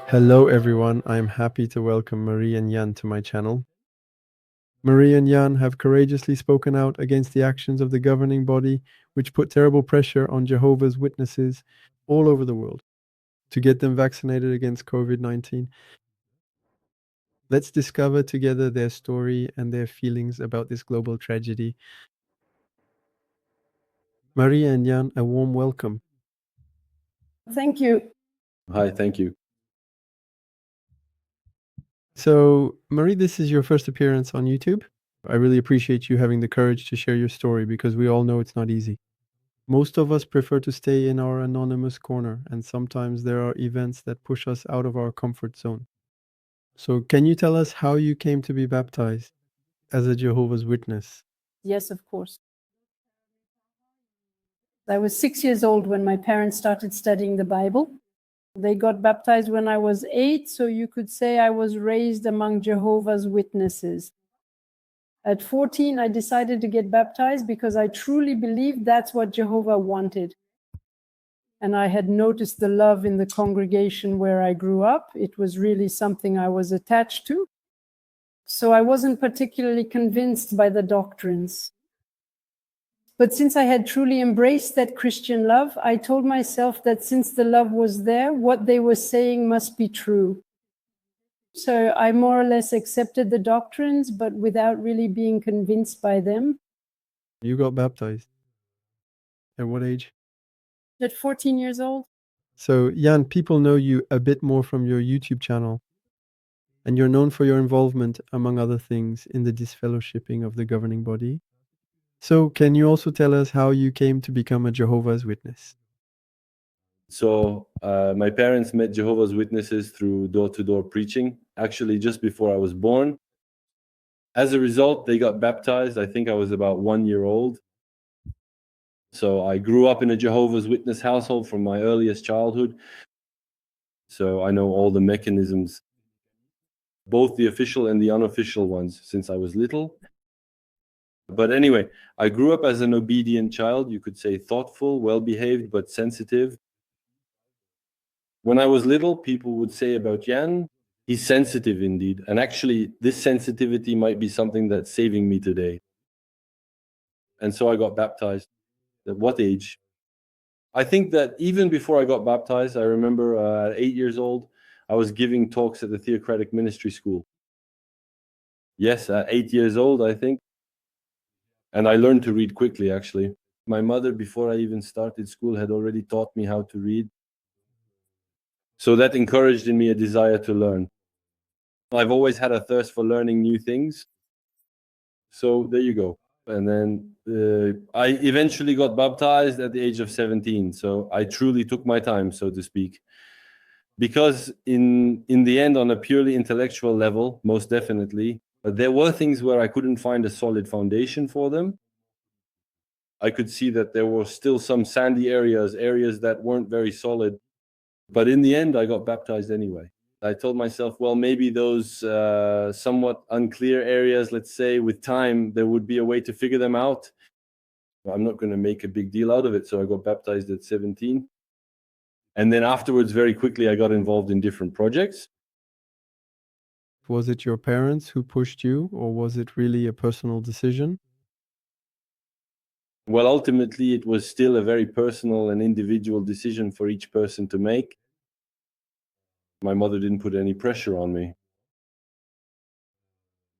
Hello everyone, I'm happy to welcome Mary and Yann to my channel. Mary and Yann have courageously spoken out against the actions of the governing body, which put terrible pressure on Jehovah's Witnesses all over the world to get them vaccinated against COVID-19. Let's discover together their story and their feelings about this global tragedy. Mary and Yann, a warm welcome. Thank you. Hi, thank you. So, Marie, this is your first appearance on YouTube. I really appreciate you having the courage to share your story because we all know it's not easy. Most of us prefer to stay in our anonymous corner, and sometimes there are events that push us out of our comfort zone. So, can you tell us how you came to be baptized as a Jehovah's Witness? Yes, of course. I was 6 years old when my parents started studying the Bible. They got baptized when I was 8, so you could say I was raised among Jehovah's Witnesses. At 14, I decided to get baptized because I truly believed that's what Jehovah wanted. And I had noticed the love in the congregation where I grew up. It was really something I was attached to. So I wasn't particularly convinced by the doctrines. But since I had truly embraced that Christian love, I told myself that since the love was there, what they were saying must be true. So I more or less accepted the doctrines, but without really being convinced by them. You got baptized. At what age? At 14 years old. So, Jan, people know you a bit more from your YouTube channel, and you're known for your involvement, among other things, in the disfellowshipping of the governing body. So, can you also tell us how you came to become a Jehovah's Witness? So my parents met Jehovah's Witnesses through door-to-door preaching, actually just before I was born. As a result, they got baptized. I think I was about 1 year old. So I grew up in a Jehovah's Witness household from my earliest childhood. So I know all the mechanisms, both the official and the unofficial ones, since I was little. But anyway, I grew up as an obedient child, you could say thoughtful, well-behaved, but sensitive. When I was little, people would say about Jan, he's sensitive indeed. And actually, this sensitivity might be something that's saving me today. And so I got baptized. At what age? I think that even before I got baptized, I remember at 8 years old, I was giving talks at the Theocratic Ministry School. Yes, at 8 years old, I think. And I learned to read quickly, actually. My mother, before I even started school, had already taught me how to read. So that encouraged in me a desire to learn. I've always had a thirst for learning new things. So there you go. And then I eventually got baptized at the age of 17. So I truly took my time, so to speak. Because in the end, on a purely intellectual level, most definitely, there were things where I couldn't find a solid foundation for them. I could see that there were still some sandy areas that weren't very solid. But in the end, I got baptized anyway. I told myself, well, maybe those somewhat unclear areas, let's say, with time, there would be a way to figure them out. I'm not going to make a big deal out of it. So I got baptized at 17. And then afterwards, very quickly, I got involved in different projects. Was it your parents who pushed you, or was it really a personal decision? Well, ultimately, it was still a very personal and individual decision for each person to make. My mother didn't put any pressure on me.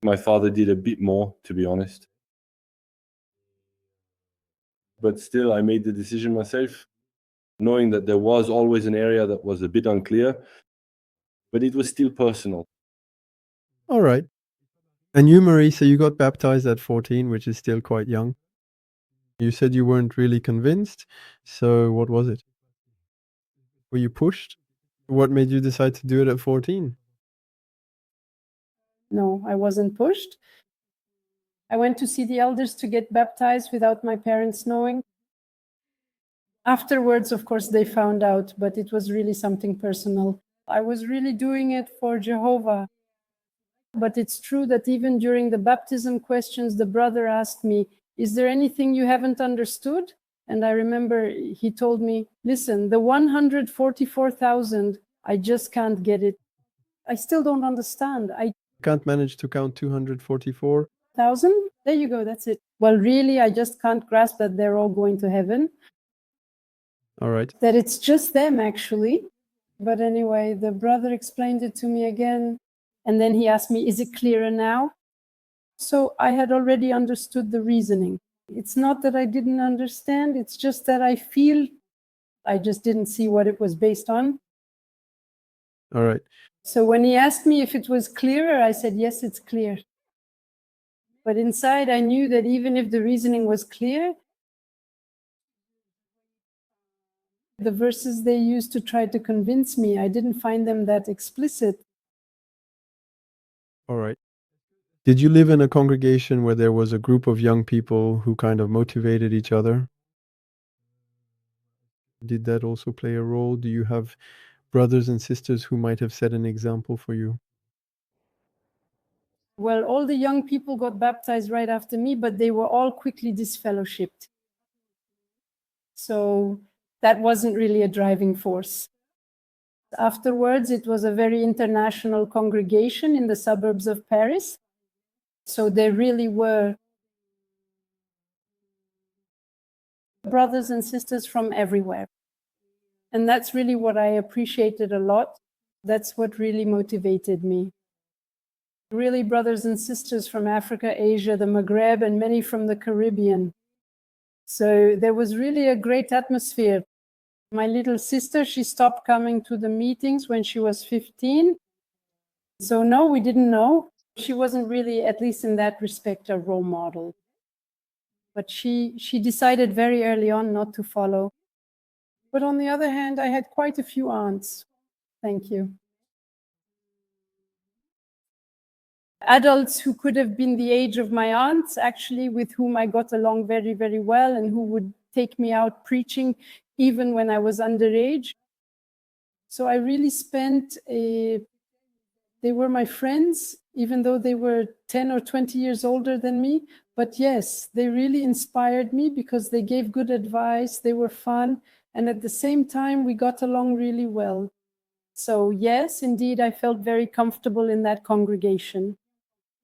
My father did a bit more, to be honest. But still, I made the decision myself, knowing that there was always an area that was a bit unclear, but it was still personal. All right. And you, Marie, so you got baptized at 14, which is still quite young. You said you weren't really convinced. So what was it? Were you pushed? What made you decide to do it at 14? No, I wasn't pushed. I went to see the elders to get baptized without my parents knowing. Afterwards, of course, they found out, but it was really something personal. I was really doing it for Jehovah. But it's true that even during the baptism questions, the brother asked me, is there anything you haven't understood? And I remember he told me, listen, the 144,000 I just can't get it. I still don't understand. I Can't manage to count 244. 1,000? There you go, that's it. Well, really, I just can't grasp that they're all going to heaven, All right. that it's just them, actually. But anyway, the brother explained it to me again, and then he asked me, is it clearer now? So I had already understood the reasoning. It's not that I didn't understand, it's just that I feel I just didn't see what it was based on. All right. So when he asked me if it was clearer, I said, yes, it's clear. But inside, I knew that even if the reasoning was clear, the verses they used to try to convince me, I didn't find them that explicit. All right. Did you live in a congregation where there was a group of young people who kind of motivated each other? Did that also play a role? Do you have brothers and sisters who might have set an example for you? Well, all the young people got baptized right after me, but they were all quickly disfellowshipped. So that wasn't really a driving force. Afterwards, it was a very international congregation in the suburbs of Paris. So there really were brothers and sisters from everywhere. And that's really what I appreciated a lot. That's what really motivated me. Really, brothers and sisters from Africa, Asia, the Maghreb, and many from the Caribbean. So there was really a great atmosphere. My little sister, she stopped coming to the meetings when she was 15. So no, we didn't know. She wasn't really, at least in that respect, a role model. But she decided very early on not to follow. But on the other hand, I had quite a few aunts. Thank you. Adults who could have been the age of my aunts, actually, with whom I got along very, very well, and who would take me out preaching even when I was underage. So I really spent they were my friends, even though they were 10 or 20 years older than me. But yes, they really inspired me because they gave good advice, they were fun, and at the same time, we got along really well. So yes, indeed, I felt very comfortable in that congregation.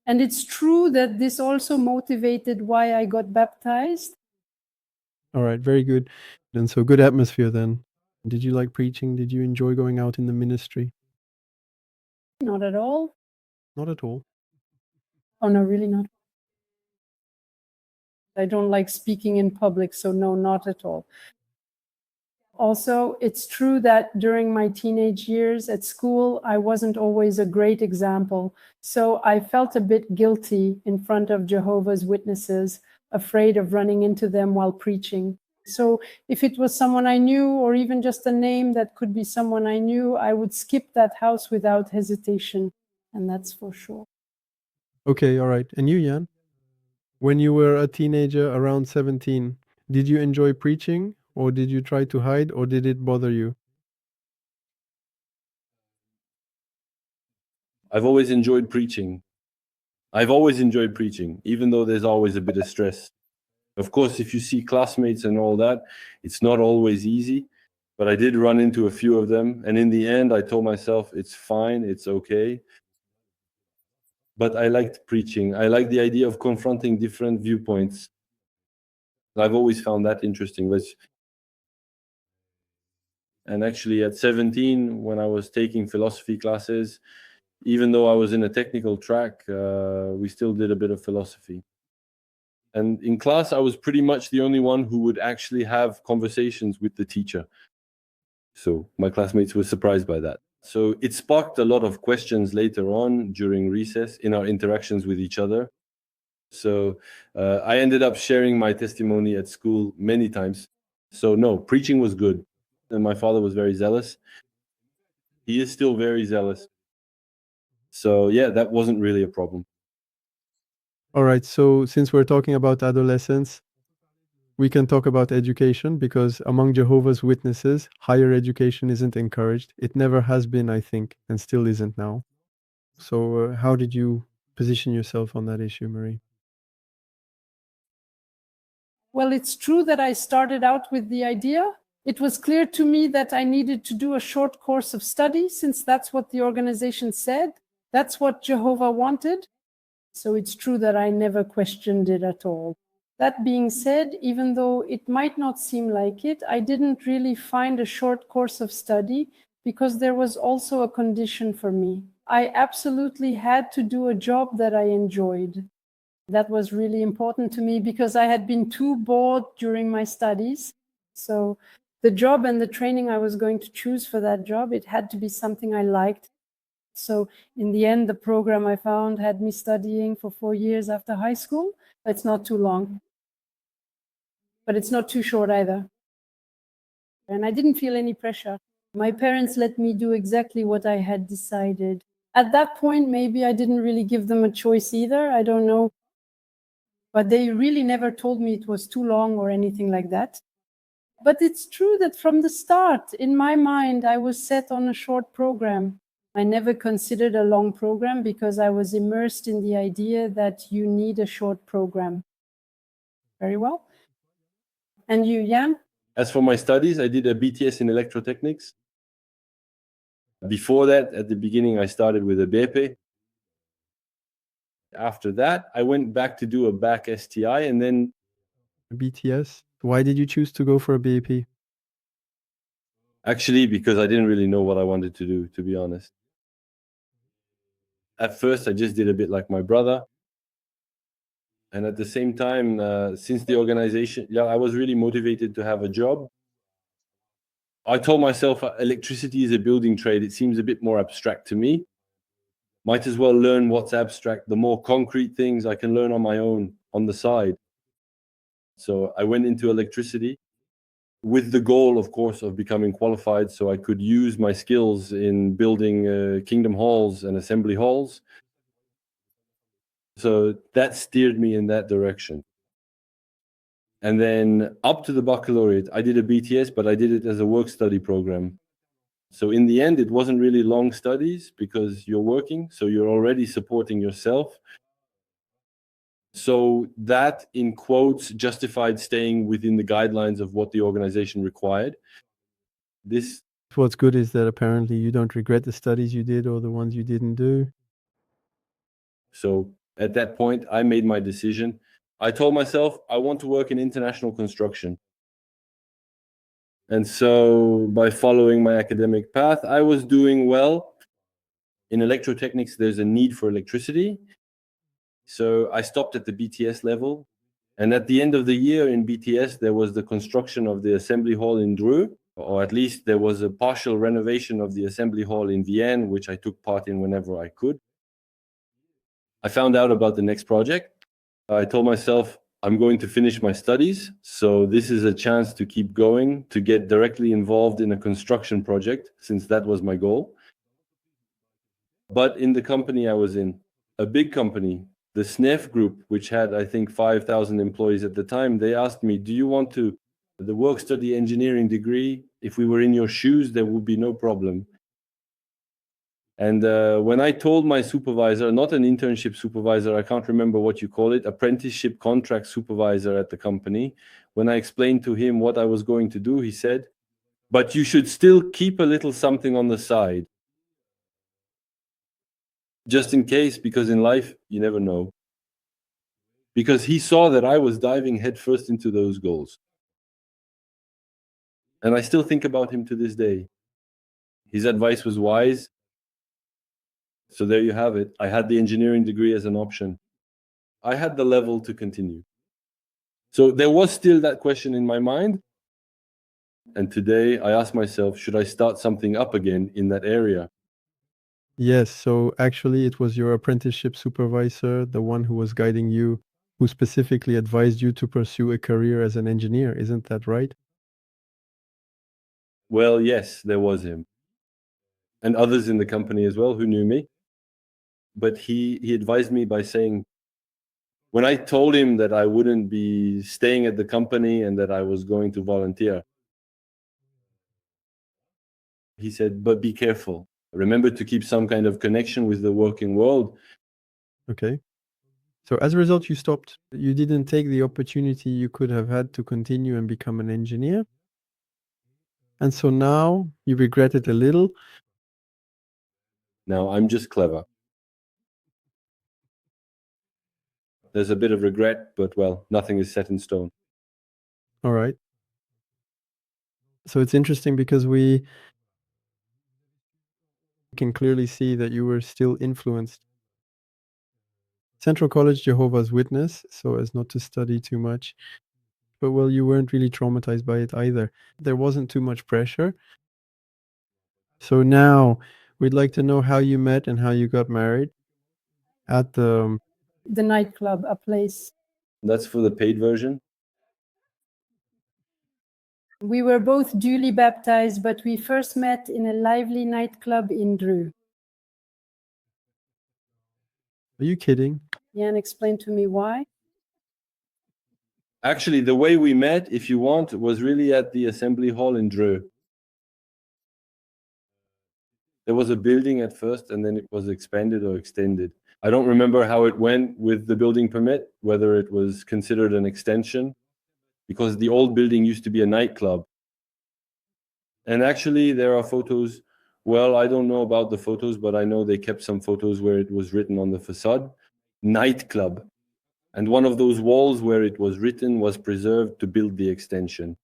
And it's true that this also motivated why I got baptized. All right, very good. And so good atmosphere then. Did you like preaching? Did you enjoy going out in the ministry? Not at all. Not at all. Oh, no, really not. I don't like speaking in public, so no, not at all. Also, it's true that during my teenage years at school, I wasn't always a great example. So I felt a bit guilty in front of Jehovah's Witnesses, afraid of running into them while preaching. So if it was someone I knew, or even just a name that could be someone I knew, I would skip that house without hesitation. And that's for sure. Okay, all right. And you, Jan? When you were a teenager around 17, did you enjoy preaching, or did you try to hide, or did it bother you? I've always enjoyed preaching. Even though there's always a bit of stress. Of course, if you see classmates and all that, it's not always easy, but I did run into a few of them. And in the end, I told myself, it's fine, it's okay. But I liked preaching. I like the idea of confronting different viewpoints. I've always found that interesting. And actually, at 17, when I was taking philosophy classes, even though I was in a technical track, we still did a bit of philosophy. And in class, I was pretty much the only one who would actually have conversations with the teacher. So my classmates were surprised by that. So it sparked a lot of questions later on during recess in our interactions with each other. So I ended up sharing my testimony at school many times. So no, preaching was good. And my father was very zealous. He is still very zealous. So yeah, that wasn't really a problem. All right, so since we're talking about adolescence, we can talk about education, because among Jehovah's Witnesses, higher education isn't encouraged. It never has been, I think, and still isn't now. So how did you position yourself on that issue, Marie? Well, it's true that I started out with the idea, It was clear to me that I needed to do a short course of study, since that's what the organization said. That's what Jehovah wanted. So it's true that I never questioned it at all. That being said, even though it might not seem like it, I didn't really find a short course of study, because there was also a condition for me. I absolutely had to do a job that I enjoyed. That was really important to me, because I had been too bored during my studies. So the job and the training I was going to choose for that job, it had to be something I liked. So in the end, the program I found had me studying for 4 years after high school. It's not too long, but it's not too short either. And I didn't feel any pressure. My parents let me do exactly what I had decided. At that point, maybe I didn't really give them a choice either. I don't know. But they really never told me it was too long or anything like that. But it's true that from the start, in my mind, I was set on a short program. I never considered a long program, because I was immersed in the idea that you need a short program. Very well. And you, Jan? As for my studies, I did a BTS in electrotechnics. Before that, at the beginning, I started with a BP. After that, I went back to do a back STI, and then BTS. Why did you choose to go for a BAP? actually, because I didn't really know what I wanted to do, to be honest. At first, I just did a bit like my brother. And at the same time, since the organization, I was really motivated to have a job. I told myself electricity is a building trade. It seems a bit more abstract to me. Might as well learn what's abstract. The more concrete things I can learn on my own on the side. So I went into electricity with the goal, of course, of becoming qualified, so I could use my skills in building kingdom halls and assembly halls. So that steered me in that direction. And then up to the baccalaureate, I did a BTS, but I did it as a work study program. So in the end, it wasn't really long studies, because you're working, so you're already supporting yourself. So that, in quotes, justified staying within the guidelines of what the organization required. What's good is that apparently you don't regret the studies you did or the ones you didn't do. So at that point, I made my decision. I told myself I want to work in international construction. And so by following my academic path, I was doing well. In electrotechnics, there's a need for electricity. So I stopped at the BTS level. And at the end of the year in BTS, there was the construction of the assembly hall in Dreux, or at least there was a partial renovation of the assembly hall in Vienna, which I took part in whenever I could. I found out about the next project. I told myself, I'm going to finish my studies. So this is a chance to keep going, to get directly involved in a construction project, since that was my goal. But in the company I was in, a big company, the SNEF group, which had, I think, 5,000 employees at the time, they asked me, do you want to, the work study engineering degree? If we were in your shoes, there would be no problem. And when I told my supervisor, not an internship supervisor, I can't remember what you call it, apprenticeship contract supervisor at the company, when I explained to him what I was going to do, he said, but you should still keep a little something on the side. Just in case, because in life, you never know. Because he saw that I was diving headfirst into those goals. And I still think about him to this day. His advice was wise. So there you have it. I had the engineering degree as an option. I had the level to continue. So there was still that question in my mind. And today I ask myself, should I start something up again in that area? Yes, so actually it was your apprenticeship supervisor, the one who was guiding you, who specifically advised you to pursue a career as an engineer. Isn't that right? Well, yes, there was him. And others in the company as well who knew me. But he advised me by saying, when I told him that I wouldn't be staying at the company and that I was going to volunteer, he said, but be careful. Remember to keep some kind of connection with the working world. Okay. So as a result, you stopped. You didn't take the opportunity you could have had to continue and become an engineer? And so now you regret it a little. Now I'm just clever. There's a bit of regret, but well, nothing is set in stone. All right. So it's interesting because we can clearly see that you were still influenced. Central College Jehovah's Witness, so as not to study too much. But well, you weren't really traumatized by it either. There wasn't too much pressure. So now we'd like to know how you met and how you got married at The nightclub, a place. That's for the paid version. We were both duly baptized, but we first met in a lively nightclub in Dreux. Are you kidding? Yann explained to me why. Actually, the way we met, if you want, was really at the assembly hall in Dreux. There was a building at first, and then it was expanded or extended. I don't remember how it went with the building permit, whether it was considered an extension, because the old building used to be a nightclub. And actually, there are photos. Well, I don't know about the photos, but I know they kept some photos where it was written on the facade, nightclub. And one of those walls where it was written was preserved to build the extension.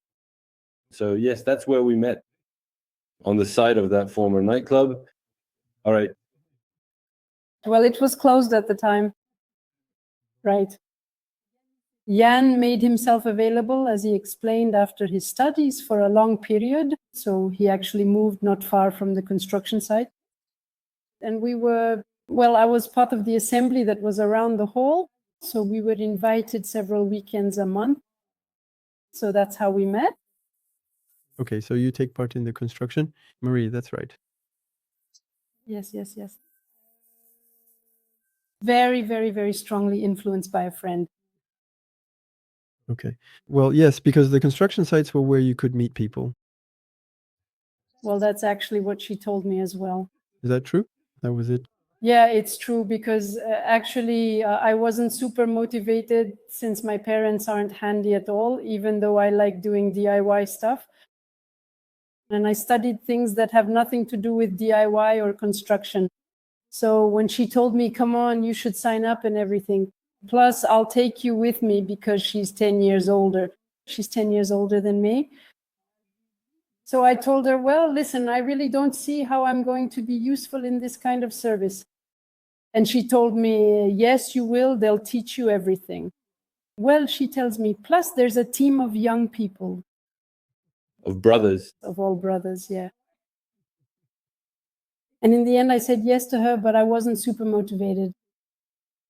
So yes, that's where we met, on the side of that former nightclub. All right. Well, it was closed at the time. Right. Yann made himself available, as he explained, after his studies for a long period. So he actually moved not far from the construction site. And we were, well, I was part of the assembly that was around the hall. So we were invited several weekends a month. So that's how we met. Okay, so you take part in the construction. Marie, that's right. Yes, yes, yes. Very, very, very strongly influenced by a friend. Okay. Well, yes, because the construction sites were where you could meet people. Well, that's actually what she told me as well. Is that true? That was it? Yeah, it's true, because actually I wasn't super motivated since my parents aren't handy at all, even though I like doing DIY stuff. And I studied things that have nothing to do with DIY or construction. So when she told me, come on, you should sign up and everything, plus I'll take you with me because she's 10 years older. She's 10 years older than me. So I told her, well, listen, I really don't see how I'm going to be useful in this kind of service. And she told me, yes, you will. They'll teach you everything. Well, she tells me, plus there's a team of young people. Of brothers. Of all brothers, yeah. And in the end, I said yes to her, but I wasn't super motivated.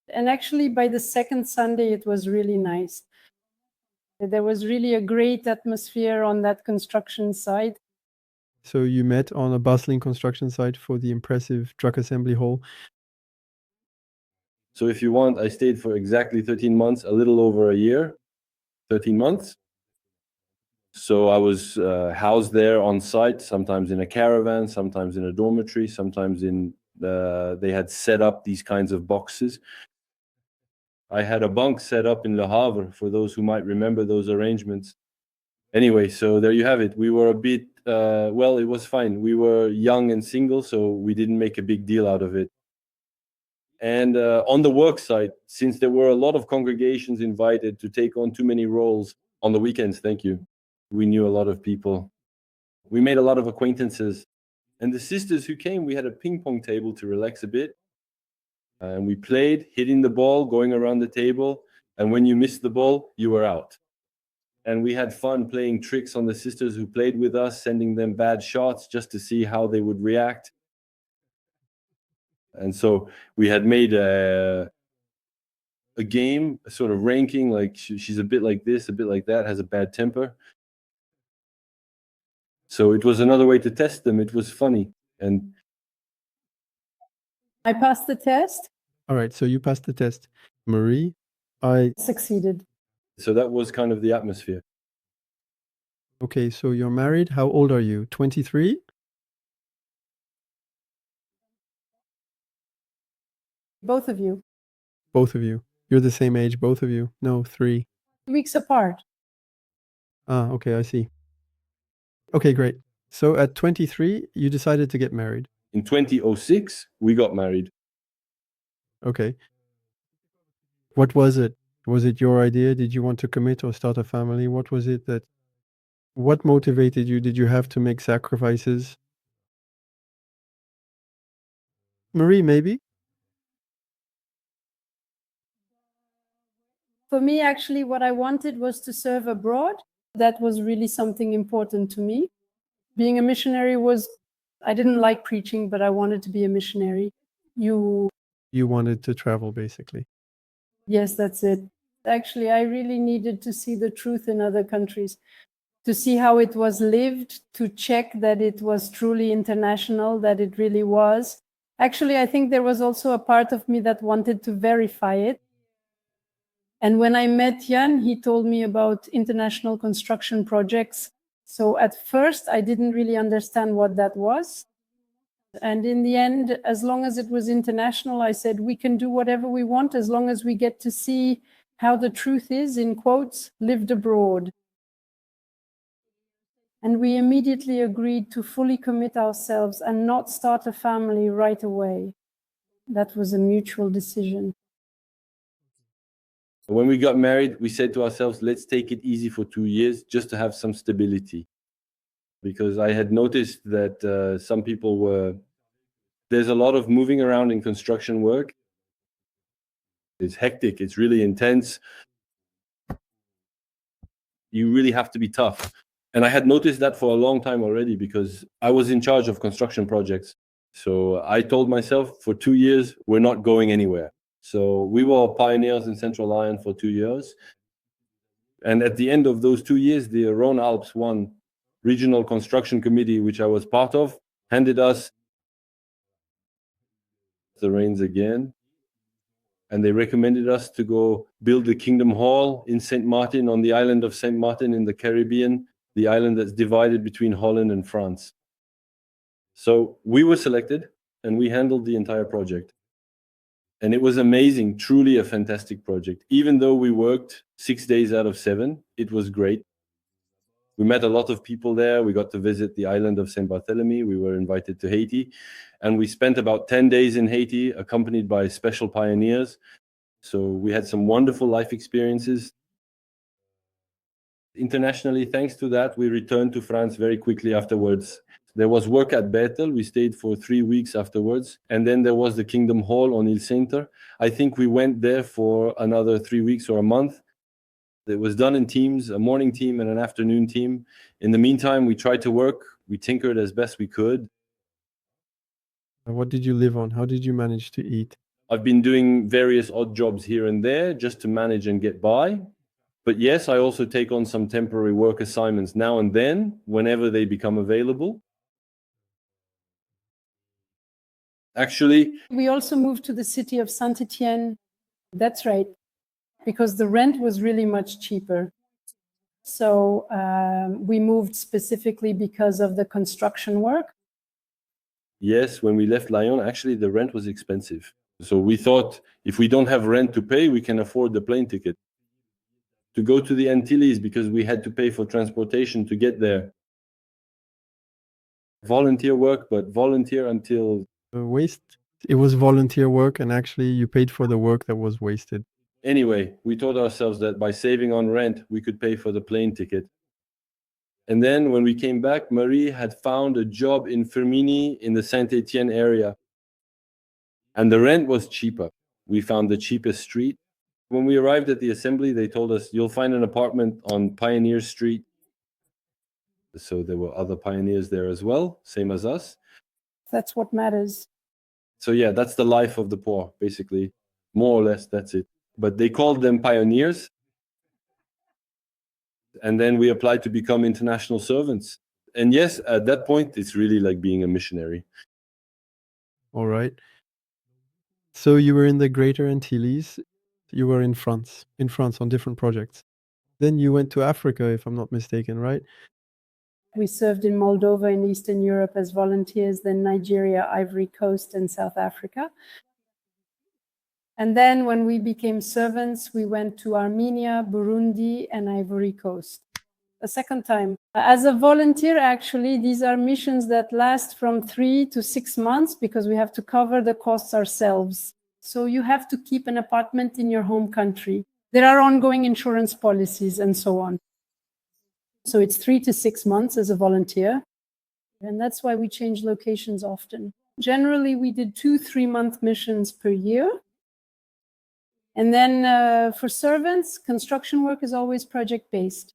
And actually, by the second Sunday, it was really nice. There was really a great atmosphere on that construction site. So you met on a bustling construction site for the impressive truck assembly hall. So if you want, I stayed for exactly 13 months, a little over a year, 13 months. So I was housed there on site, sometimes in a caravan, sometimes in a dormitory, sometimes in they had set up these kinds of boxes. I had a bunk set up in Le Havre, for those who might remember those arrangements. Anyway, so there you have it. We were a bit, well, it was fine. We were young and single, so we didn't make a big deal out of it. And on the work site, since there were a lot of congregations invited to take on too many roles on the weekends, thank you, we knew a lot of people. We made a lot of acquaintances. And the sisters who came, we had a ping pong table to relax a bit. And we played, hitting the ball, going around the table. And when you missed the ball, you were out. And we had fun playing tricks on the sisters who played with us, sending them bad shots just to see how they would react. And so we had made a game, a sort of ranking, like she's a bit like this, a bit like that, has a bad temper. So it was another way to test them. It was funny. And I passed the test. All right, so you passed the test. Marie, I Succeeded. so that was kind of the atmosphere. Okay, so you're married. How old are you? 23? Both of you. Both of you. You're the same age, both of you. No, 3. Weeks apart. Ah, okay, I see. Okay, great. So at 23, you decided to get married. In 2006, we got married. Okay. What was it? Was it your idea? Did you want to commit or start a family? What was it that, what motivated you? Did you have to make sacrifices? Marie, maybe? For me, actually, what I wanted was to serve abroad. That was really something important to me. Being a missionary I didn't like preaching, but I wanted to be a missionary. You wanted to travel, basically. Yes, that's it. Actually, I really needed to see the truth in other countries, to see how it was lived, to check that it was truly international, that it really was. Actually, I think there was also a part of me that wanted to verify it. And when I met Jan, he told me about international construction projects. So at first, I didn't really understand what that was. And in the end, as long as it was international, I said, we can do whatever we want as long as we get to see how the truth is, in quotes, lived abroad. And we immediately agreed to fully commit ourselves and not start a family right away. That was a mutual decision. When we got married, we said to ourselves, let's take it easy for 2 years just to have some stability. Because I had noticed that some people there's a lot of moving around in construction work. It's hectic, it's really intense. You really have to be tough. And I had noticed that for a long time already because I was in charge of construction projects. So I told myself for 2 years, we're not going anywhere. So we were pioneers in Central Ireland for 2 years. And at the end of those 2 years, the Rhone-Alps 1 regional construction committee, which I was part of, handed us the reins again. And they recommended us to go build the Kingdom Hall in St. Martin, on the island of St. Martin in the Caribbean, the island that's divided between Holland and France. So we were selected and we handled the entire project. And it was amazing, truly a fantastic project. Even though we worked 6 days out of 7, it was great. We met a lot of people there. We got to visit the island of St. Barthélemy. We were invited to Haiti. And we spent about 10 days in Haiti, accompanied by special pioneers. So we had some wonderful life experiences. Internationally, thanks to that, we returned to France very quickly afterwards. There was work at Bethel. We stayed for 3 weeks afterwards. And then there was the Kingdom Hall on Ile Center. I think we went there for another 3 weeks or a month. It was done in teams, a morning team and an afternoon team. In the meantime, we tried to work. We tinkered as best we could. What did you live on? How did you manage to eat? I've been doing various odd jobs here and there just to manage and get by. But yes, I also take on some temporary work assignments now and then, whenever they become available. Actually, we also moved to the city of Saint-Étienne. That's right, because the rent was really much cheaper. So we moved specifically because of the construction work. Yes, when we left Lyon, actually the rent was expensive. So we thought if we don't have rent to pay, we can afford the plane ticket to go to the Antilles because we had to pay for transportation to get there. Volunteer work, but volunteer until Waste? It was volunteer work, and actually you paid for the work that was wasted. Anyway, we told ourselves that by saving on rent, we could pay for the plane ticket. And then when we came back, Marie had found a job in Firminy in the Saint-Étienne area. And the rent was cheaper. We found the cheapest street. When we arrived at the assembly, they told us, you'll find an apartment on Pioneer Street. So there were other pioneers there as well, same as us. That's what matters. So yeah, that's the life of the poor, basically. More or less, that's it. But they called them pioneers. And then we applied to become international servants. And yes, at that point, it's really like being a missionary. All right. So you were in the Greater Antilles. You were in France on different projects. Then you went to Africa, if I'm not mistaken, right? We served in Moldova in Eastern Europe as volunteers, then Nigeria, Ivory Coast, and South Africa. And then when we became servants, we went to Armenia, Burundi, and Ivory Coast. a second time. As a volunteer, actually, these are missions that last from 3 to 6 months because we have to cover the costs ourselves. So you have to keep an apartment in your home country. There are ongoing insurance policies and so on. So it's 3 to 6 months as a volunteer. And that's why we change locations often. Generally, we did 2 3-month missions per year. And then for servants, construction work is always project-based.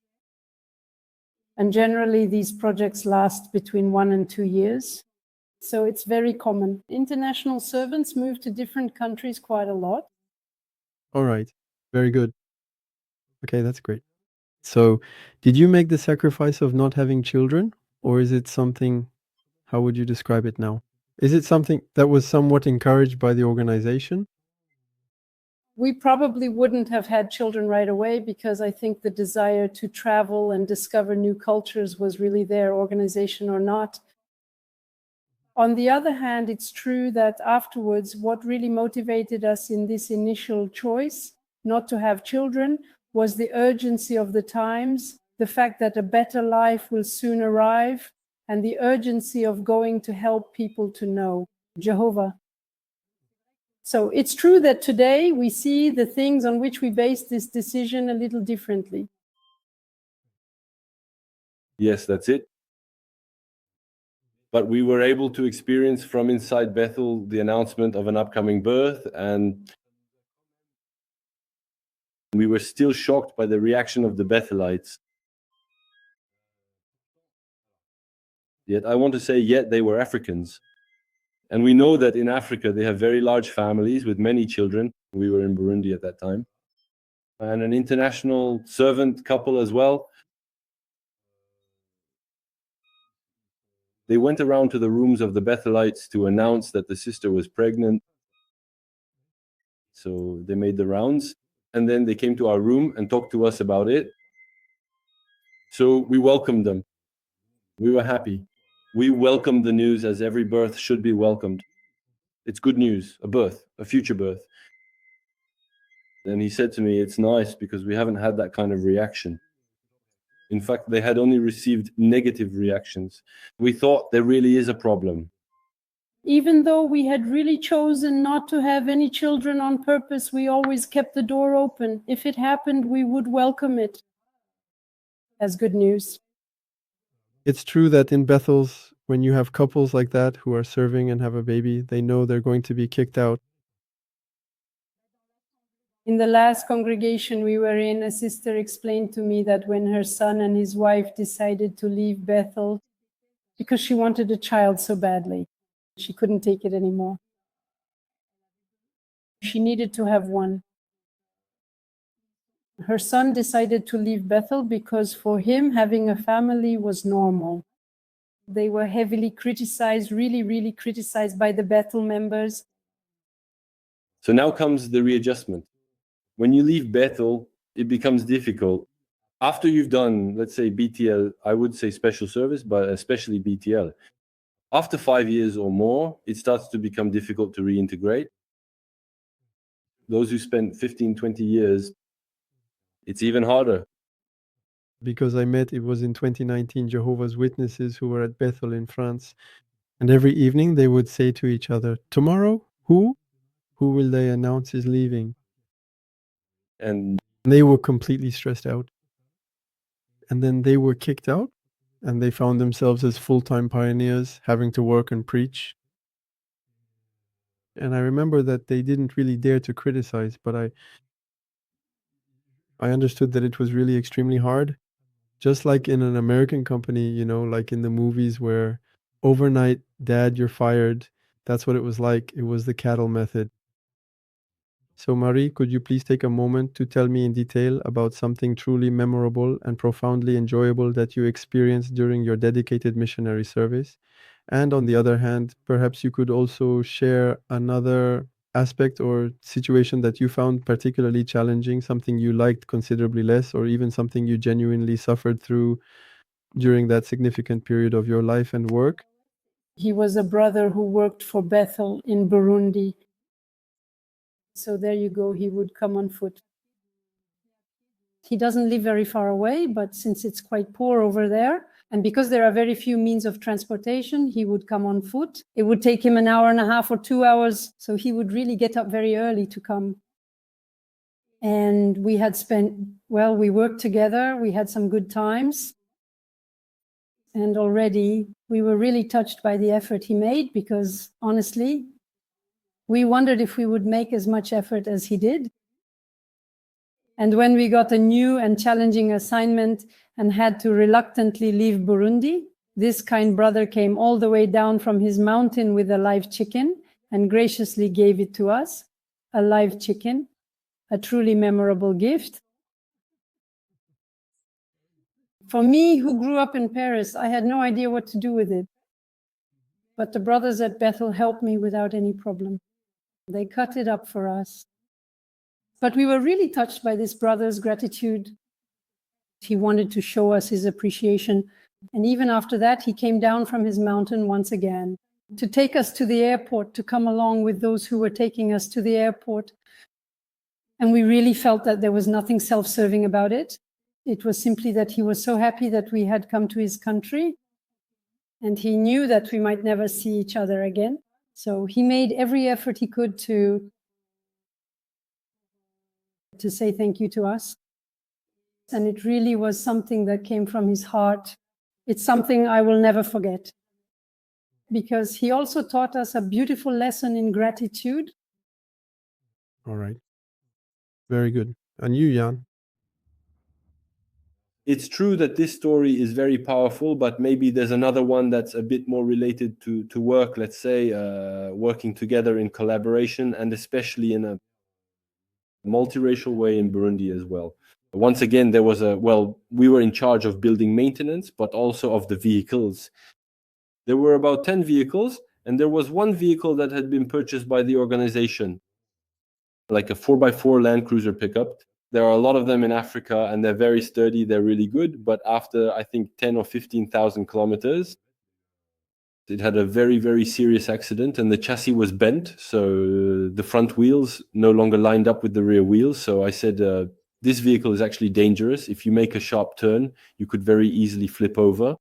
And generally, these projects last between 1 and 2 years. So it's very common. International servants move to different countries quite a lot. All right. Very good. Okay, that's great. So, did you make the sacrifice of not having children, or is it something, how would you describe it now? Is it something that was somewhat encouraged by the organization? We probably wouldn't have had children right away because I think the desire to travel and discover new cultures was really there, organization or not. On the other hand, it's true that afterwards, what really motivated us in this initial choice not to have children was the urgency of the times, the fact that a better life will soon arrive, and the urgency of going to help people to know Jehovah. So it's true that today we see the things on which we base this decision a little differently. Yes, that's it. But we were able to experience from inside Bethel the announcement of an upcoming birth, and we were still shocked by the reaction of the Bethelites. Yet I want to say, yet they were Africans. And we know that in Africa they have very large families with many children. We were in Burundi at that time. And an international servant couple as well. They went around to the rooms of the Bethelites to announce that the sister was pregnant. So they made the rounds, and then they came to our room and talked to us about it. So we welcomed them. We were happy. We welcomed the news as every birth should be welcomed. It's good news, a birth, a future birth. And he said to me, it's nice because we haven't had that kind of reaction. In fact, they had only received negative reactions. We thought there really is a problem. Even though we had really chosen not to have any children on purpose, we always kept the door open. If it happened, we would welcome it as good news. It's true that in Bethels, when you have couples like that who are serving and have a baby, they know they're going to be kicked out. In the last congregation we were in, a sister explained to me that when her son and his wife decided to leave Bethel because she wanted a child so badly, she couldn't take it anymore. She needed to have one. Her son decided to leave Bethel because for him, having a family was normal. They were heavily criticized, really, really criticized by the Bethel members. So now comes the readjustment. When you leave Bethel, it becomes difficult. After you've done, let's say, BTL, I would say special service, but especially BTL. After 5 years or more, it starts to become difficult to reintegrate. Those who spent 15, 20 years, it's even harder. Because I met, it was in 2019, Jehovah's Witnesses who were at Bethel in France. And every evening they would say to each other, tomorrow, who? Who will they announce is leaving? And They were completely stressed out. And then they were kicked out, and they found themselves as full-time pioneers, having to work and preach. And I remember that they didn't really dare to criticize, but I understood that it was really extremely hard. Just like in an American company, you know, like in the movies where overnight, dad, you're fired. That's what it was like. It was the cattle method. So, Marie, could you please take a moment to tell me in detail about something truly memorable and profoundly enjoyable that you experienced during your dedicated missionary service? And on the other hand, perhaps you could also share another aspect or situation that you found particularly challenging, something you liked considerably less, or even something you genuinely suffered through during that significant period of your life and work. He was a brother who worked for Bethel in Burundi. So there you go, he would come on foot. He doesn't live very far away, but since it's quite poor over there, and because there are very few means of transportation, he would come on foot. It would take him an hour and a half or 2 hours, so he would really get up very early to come. And we worked together, we had some good times. And already we were really touched by the effort he made, because honestly, we wondered if we would make as much effort as he did. And when we got a new and challenging assignment and had to reluctantly leave Burundi, this kind brother came all the way down from his mountain with a live chicken and graciously gave it to us, a live chicken, a truly memorable gift. For me, who grew up in Paris, I had no idea what to do with it. But the brothers at Bethel helped me without any problem. They cut it up for us. But we were really touched by this brother's gratitude. He wanted to show us his appreciation. And even after that, he came down from his mountain once again to take us to the airport, to come along with those who were taking us to the airport. And we really felt that there was nothing self-serving about it. It was simply that he was so happy that we had come to his country, and he knew that we might never see each other again. So he made every effort he could to say thank you to us. And it really was something that came from his heart. It's something I will never forget, because he also taught us a beautiful lesson in gratitude. All right. Very good. And you, Jan? It's true that this story is very powerful, but maybe there's another one that's a bit more related to work, let's say, working together in collaboration, and especially in a multiracial way in Burundi as well. Once again, there was we were in charge of building maintenance, but also of the vehicles. There were about 10 vehicles, and there was one vehicle that had been purchased by the organization, like a 4x4 Land Cruiser pickup. There are a lot of them in Africa, and they're very sturdy, they're really good. But after, I think, 10 or 15,000 kilometers, it had a very, very serious accident, and the chassis was bent. So the front wheels no longer lined up with the rear wheels. So I said, this vehicle is actually dangerous. If you make a sharp turn, you could very easily flip over.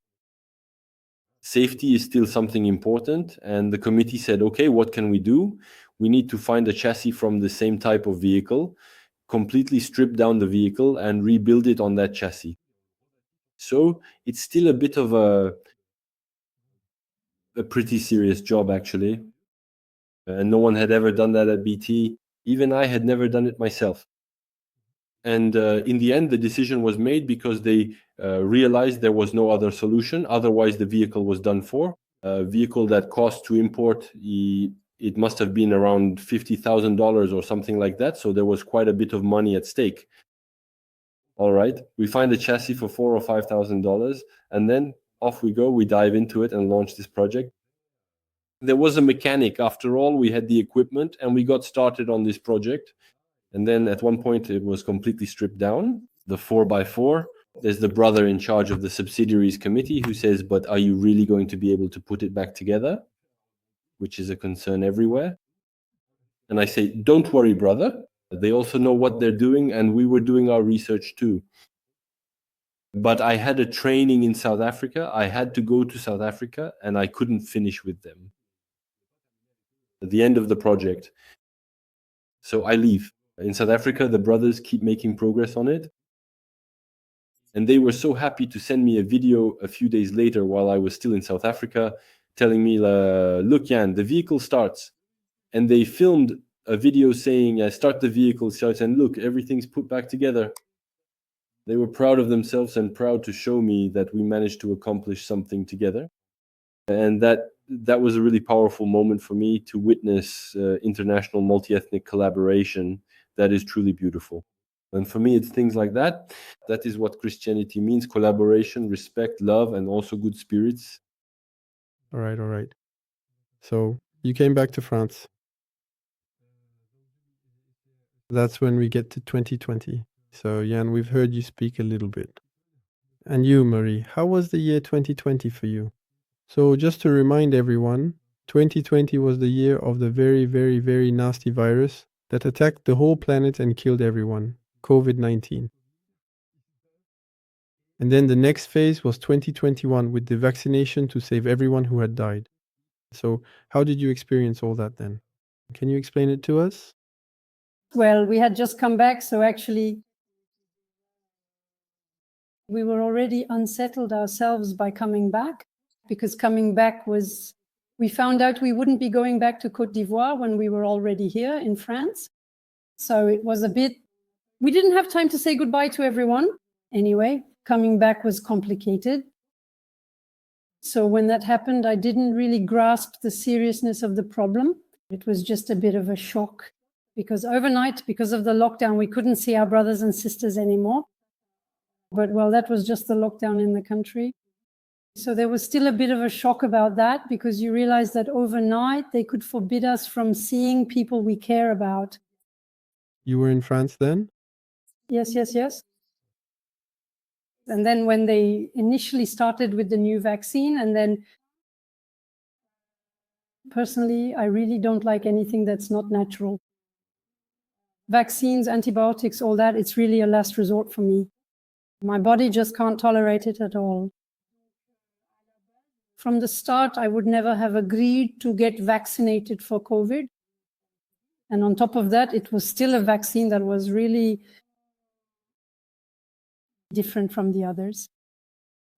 Safety is still something important. And the committee said, okay, what can we do? We need to find a chassis from the same type of vehicle, completely strip down the vehicle and rebuild it on that chassis. So it's still a bit of a pretty serious job, actually. And no one had ever done that at BT. Even I had never done it myself. And in the end, the decision was made because they realized there was no other solution. Otherwise, the vehicle was done for. A vehicle that cost to import, it must have been around $50,000 or something like that. So there was quite a bit of money at stake. All right, we find a chassis for $4,000 or $5,000, and then off we go. We dive into it and launch this project. There was a mechanic. After all, we had the equipment, and we got started on this project. And then at one point, it was completely stripped down, the 4x4. There's the brother in charge of the subsidiaries committee who says, but are you really going to be able to put it back together? Which is a concern everywhere. And I say, don't worry, brother. They also know what they're doing, and we were doing our research too. But I had a training in South Africa. I had to go to South Africa, and I couldn't finish with them at the end of the project. So I leave. In South Africa, the brothers keep making progress on it. And they were so happy to send me a video a few days later while I was still in South Africa, telling me, look, Jan, the vehicle starts. And they filmed a video saying, start the vehicle, starts, and look, everything's put back together. They were proud of themselves and proud to show me that we managed to accomplish something together. And that was a really powerful moment for me to witness international multi-ethnic collaboration that is truly beautiful. And for me, it's things like that. That is what Christianity means: collaboration, respect, love, and also good spirits. All right. So you came back to France. That's when we get to 2020. So Jan, we've heard you speak a little bit. And you, Marie, how was the year 2020 for you? So just to remind everyone, 2020 was the year of the very, very, very nasty virus that attacked the whole planet and killed everyone, COVID-19. And then the next phase was 2021 with the vaccination to save everyone who had died. So, how did you experience all that then? Can you explain it to us? Well, we had just come back, so actually we were already unsettled ourselves by coming back, because coming back was, we found out we wouldn't be going back to Côte d'Ivoire when we were already here in France. So it was a bit, we didn't have time to say goodbye to everyone. Anyway, coming back was complicated. So when that happened, I didn't really grasp the seriousness of the problem. It was just a bit of a shock, because overnight, because of the lockdown, we couldn't see our brothers and sisters anymore. But well, that was just the lockdown in the country. So there was still a bit of a shock about that, because you realize that overnight they could forbid us from seeing people we care about. You were in France then? Yes, yes, yes. And then when they initially started with the new vaccine, and then personally, I really don't like anything that's not natural. Vaccines, antibiotics, all that, it's really a last resort for me. My body just can't tolerate it at all. From the start, I would never have agreed to get vaccinated for COVID. And on top of that, it was still a vaccine that was really different from the others.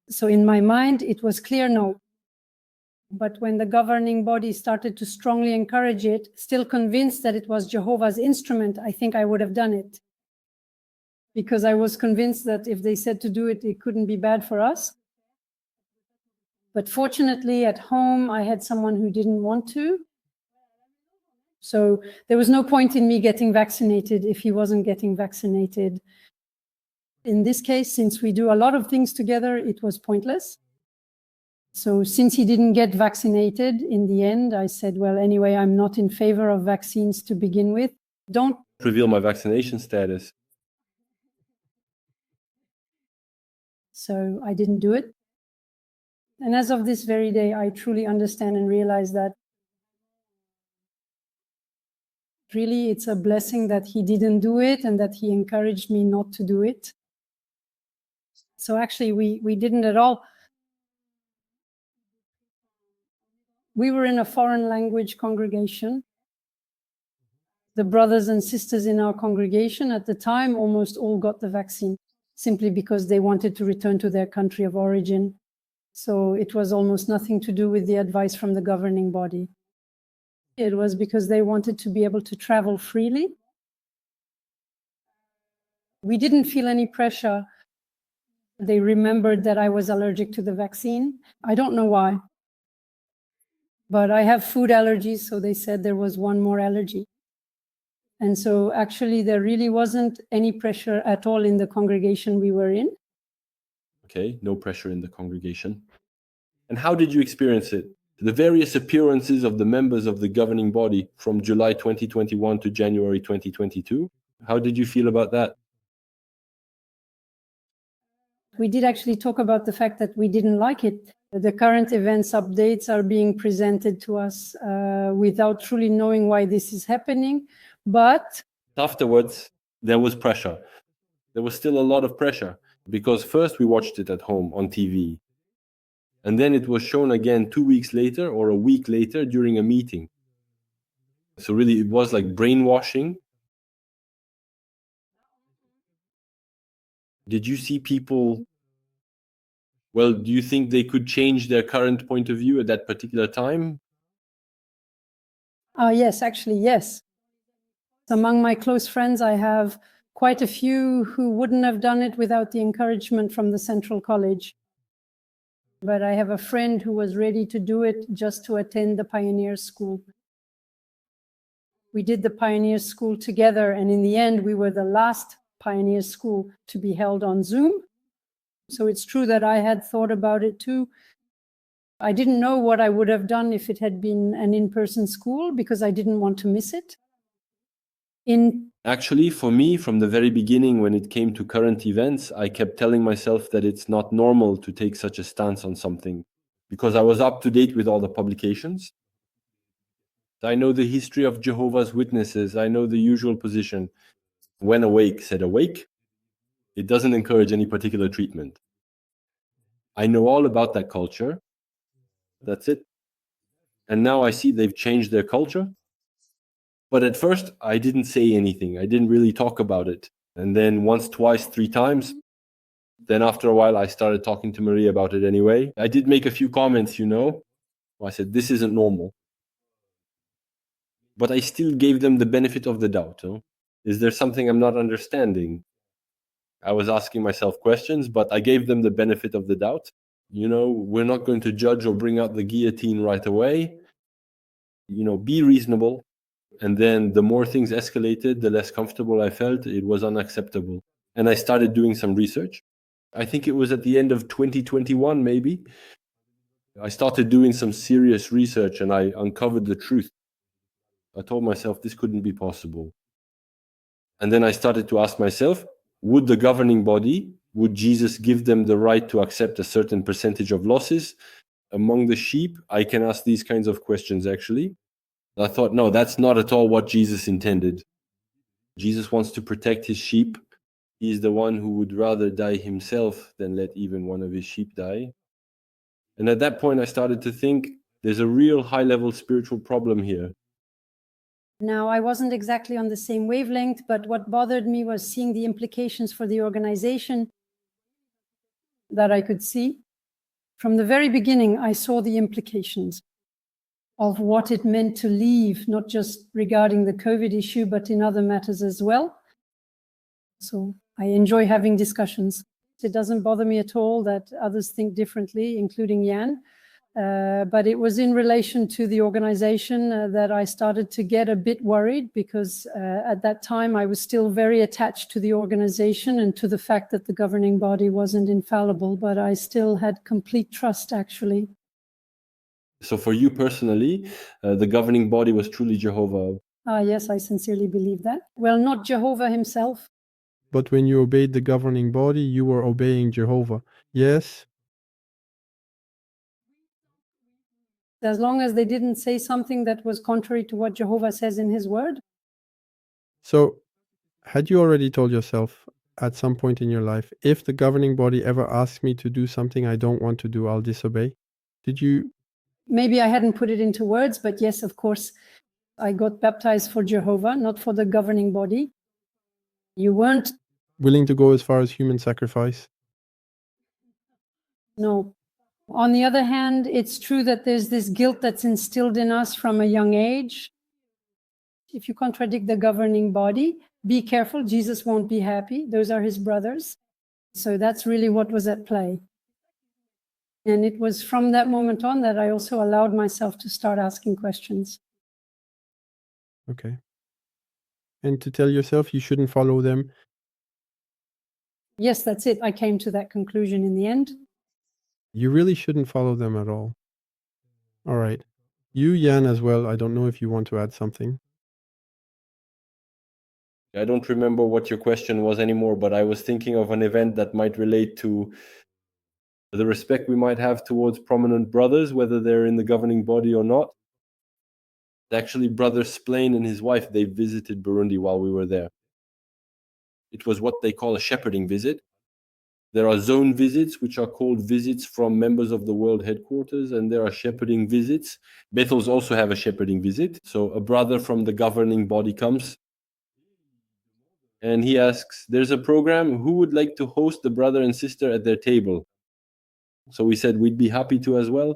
So in my mind, it was clear no. But when the governing body started to strongly encourage it, still convinced that it was Jehovah's instrument, I think I would have done it. Because I was convinced that if they said to do it, it couldn't be bad for us. But fortunately, at home, I had someone who didn't want to. So there was no point in me getting vaccinated if he wasn't getting vaccinated. In this case, since we do a lot of things together, it was pointless. So since he didn't get vaccinated, in the end, I said, well, anyway, I'm not in favor of vaccines to begin with. Don't Reveal my vaccination status. So I didn't do it. And as of this very day, I truly understand and realize that really it's a blessing that he didn't do it and that he encouraged me not to do it. So actually, we didn't at all. We were in a foreign language congregation. The brothers and sisters in our congregation at the time almost all got the vaccine, simply because they wanted to return to their country of origin. So it was almost nothing to do with the advice from the governing body. It was because they wanted to be able to travel freely. We didn't feel any pressure. They remembered that I was allergic to the vaccine. I don't know why. But I have food allergies, so they said there was one more allergy. And so actually there really wasn't any pressure at all in the congregation we were in. Okay, no pressure in the congregation. And how did you experience it? The various appearances of the members of the governing body from July 2021 to January 2022. How did you feel about that? We did actually talk about the fact that we didn't like it. The current events updates are being presented to us without truly knowing why this is happening. But Afterwards, there was pressure. There was still a lot of pressure because first we watched it at home on TV. And then it was shown again 2 weeks later or a week later during a meeting. So really, it was like brainwashing. Did you see people, well, do you think they could change their current point of view at that particular time? yes, actually, yes. Among my close friends, I have quite a few who wouldn't have done it without the encouragement from the Central College. But I have a friend who was ready to do it just to attend the Pioneer School. We did the Pioneer School together, and in the end, we were the last Pioneer School to be held on Zoom. So it's true that I had thought about it too. I didn't know what I would have done if it had been an in-person school because I didn't want to miss it. Actually, for me, from the very beginning, when it came to current events, I kept telling myself that it's not normal to take such a stance on something because I was up to date with all the publications. I know the history of Jehovah's Witnesses. I know the usual position. When awake, said awake. It doesn't encourage any particular treatment. I know all about that culture. That's it. And now I see they've changed their culture. But at first, I didn't say anything. I didn't really talk about it. And then once, twice, three times, then after a while, I started talking to Marie about it anyway. I did make a few comments, I said, this isn't normal. But I still gave them the benefit of the doubt. Is there something I'm not understanding? I was asking myself questions, but I gave them the benefit of the doubt. We're not going to judge or bring out the guillotine right away. Be reasonable. And then the more things escalated, the less comfortable I felt. It was unacceptable. And I started doing some research. I think it was at the end of 2021, maybe. I started doing some serious research and I uncovered the truth. I told myself this couldn't be possible. And then I started to ask myself, would the governing body, would Jesus give them the right to accept a certain percentage of losses among the sheep? I can ask these kinds of questions, actually. I thought, no, that's not at all what Jesus intended. Jesus wants to protect his sheep. He's the one who would rather die himself than let even one of his sheep die. And at that point, I started to think there's a real high-level spiritual problem here. Now, I wasn't exactly on the same wavelength, but what bothered me was seeing the implications for the organization that I could see. From the very beginning, I saw the implications of what it meant to leave, not just regarding the COVID issue, but in other matters as well. So I enjoy having discussions. It doesn't bother me at all that others think differently, including Yann. But it was in relation to the organization that I started to get a bit worried because at that time I was still very attached to the organization and to the fact that the governing body wasn't infallible, but I still had complete trust, actually. So for you personally, the governing body was truly Jehovah? Yes, I sincerely believe that. Well, not Jehovah himself. But when you obeyed the governing body, you were obeying Jehovah. Yes? As long as they didn't say something that was contrary to what Jehovah says in his word. So, had you already told yourself at some point in your life, if the governing body ever asks me to do something I don't want to do, I'll disobey? Did you? Maybe I hadn't put it into words, but yes, of course, I got baptized for Jehovah, not for the governing body. You weren't Willing to go as far as human sacrifice? No. On the other hand, it's true that there's this guilt that's instilled in us from a young age. If you contradict the governing body, be careful, Jesus won't be happy. Those are his brothers. So that's really what was at play. And it was from that moment on that I also allowed myself to start asking questions. Okay. And to tell yourself you shouldn't follow them? Yes, that's it. I came to that conclusion in the end. You really shouldn't follow them at all. All right. You, Yann, as well. I don't know if you want to add something. I don't remember what your question was anymore, but I was thinking of an event that might relate to the respect we might have towards prominent brothers, whether they're in the governing body or not. Actually, Brother Splain and his wife, they visited Burundi while we were there. It was what they call a shepherding visit. There are zone visits, which are called visits from members of the world headquarters, and there are shepherding visits. Bethels also have a shepherding visit. So a brother from the governing body comes and he asks, there's a program, who would like to host the brother and sister at their table? So we said we'd be happy to as well.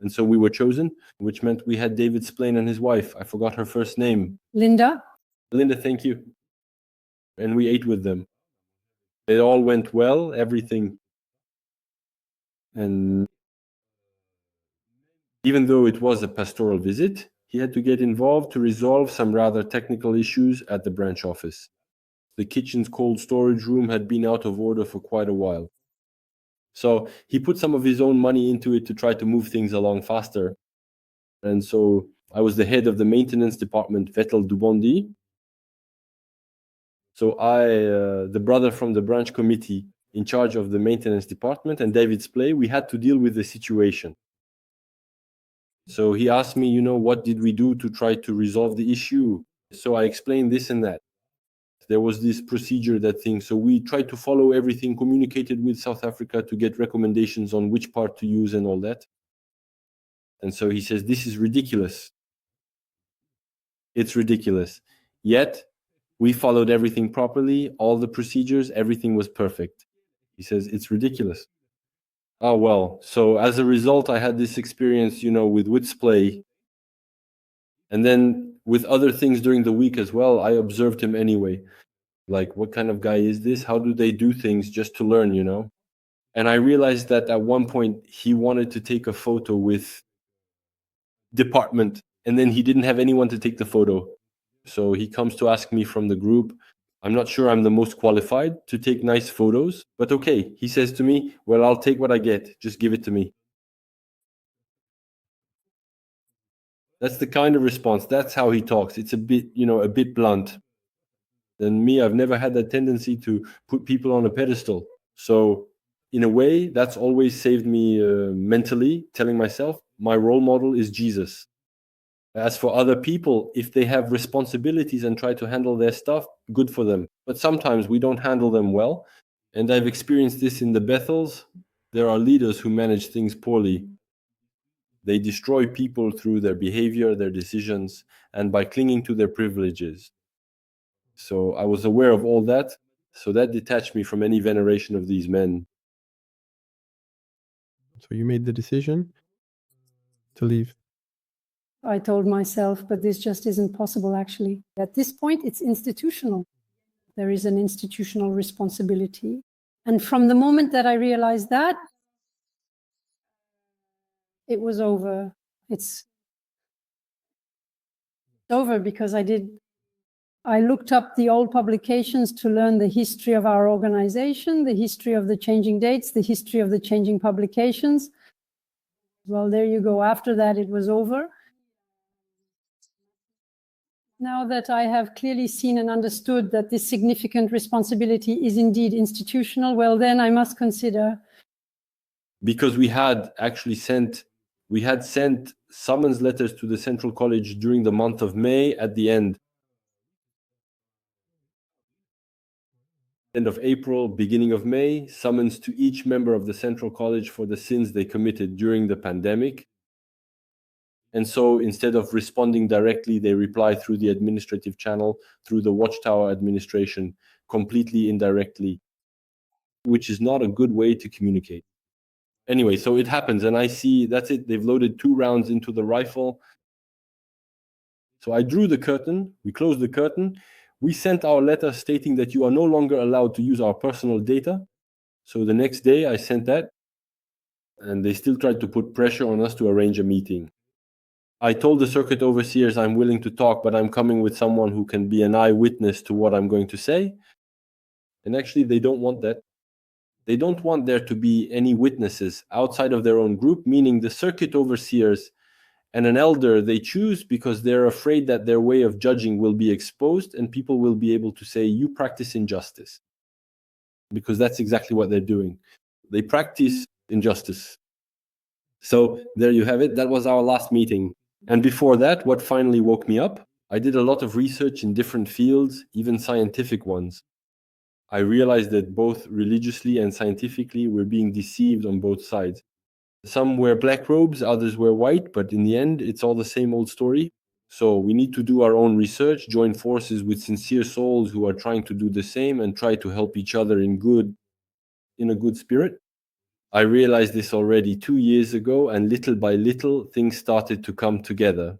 And so we were chosen, which meant we had David Splain and his wife. I forgot her first name. Linda? Linda, thank you. And we ate with them. It all went well, everything. And even though it was a pastoral visit, he had to get involved to resolve some rather technical issues at the branch office. The kitchen's cold storage room had been out of order for quite a while. So he put some of his own money into it to try to move things along faster. And so I was the head of the maintenance department, Vettel Dubondi. So the brother from the branch committee in charge of the maintenance department, and David Splay, we had to deal with the situation. So he asked me, what did we do to try to resolve the issue? So I explained this and that. There was this procedure, that thing. So we tried to follow everything, communicated with South Africa to get recommendations on which part to use and all that. And so he says, this is ridiculous. It's ridiculous. Yet we followed everything properly, all the procedures, everything was perfect. He says, it's ridiculous. Oh, well, so as a result, I had this experience, with Witsplay. And then with other things during the week as well, I observed him anyway. Like, what kind of guy is this? How do they do things just to learn, And I realized that at one point he wanted to take a photo with department, and then he didn't have anyone to take the photo. So he comes to ask me from the group. I'm not sure I'm the most qualified to take nice photos, but okay. He says to me, well, I'll take what I get. Just give it to me. That's the kind of response. That's how he talks. It's a bit blunt. And me, I've never had that tendency to put people on a pedestal. So in a way, that's always saved me mentally, telling myself my role model is Jesus. As for other people, if they have responsibilities and try to handle their stuff, good for them. But sometimes we don't handle them well. And I've experienced this in the Bethels. There are leaders who manage things poorly. They destroy people through their behavior, their decisions, and by clinging to their privileges. So I was aware of all that. So that detached me from any veneration of these men. So you made the decision to leave. I told myself, but this just isn't possible, actually. At this point, it's institutional. There is an institutional responsibility. And from the moment that I realized that, it was over. It's over because I looked up the old publications to learn the history of our organization, the history of the changing dates, the history of the changing publications. Well, there you go. After that, it was over. Now that I have clearly seen and understood that this significant responsibility is indeed institutional, well, then I must consider. Because we had sent summons letters to the Central College during the month of May at the end of April, beginning of May, summons to each member of the Central College for the sins they committed during the pandemic. And so instead of responding directly, they reply through the administrative channel, through the Watchtower administration, completely indirectly, which is not a good way to communicate. Anyway, so it happens, and I see that's it. They've loaded 2 rounds into the rifle. So I drew the curtain, we closed the curtain. We sent our letter stating that you are no longer allowed to use our personal data. So the next day I sent that, and they still tried to put pressure on us to arrange a meeting. I told the circuit overseers I'm willing to talk, but I'm coming with someone who can be an eyewitness to what I'm going to say. And actually, they don't want that. They don't want there to be any witnesses outside of their own group, meaning the circuit overseers and an elder they choose because they're afraid that their way of judging will be exposed and people will be able to say, you practice injustice. Because that's exactly what they're doing. They practice injustice. So there you have it. That was our last meeting. And before that, what finally woke me up, I did a lot of research in different fields, even scientific ones. I realized that both religiously and scientifically we're being deceived on both sides. Some wear black robes, others wear white, but in the end, it's all the same old story. So we need to do our own research, join forces with sincere souls who are trying to do the same and try to help each other in a good spirit. I realized this already 2 years ago, and little by little, things started to come together.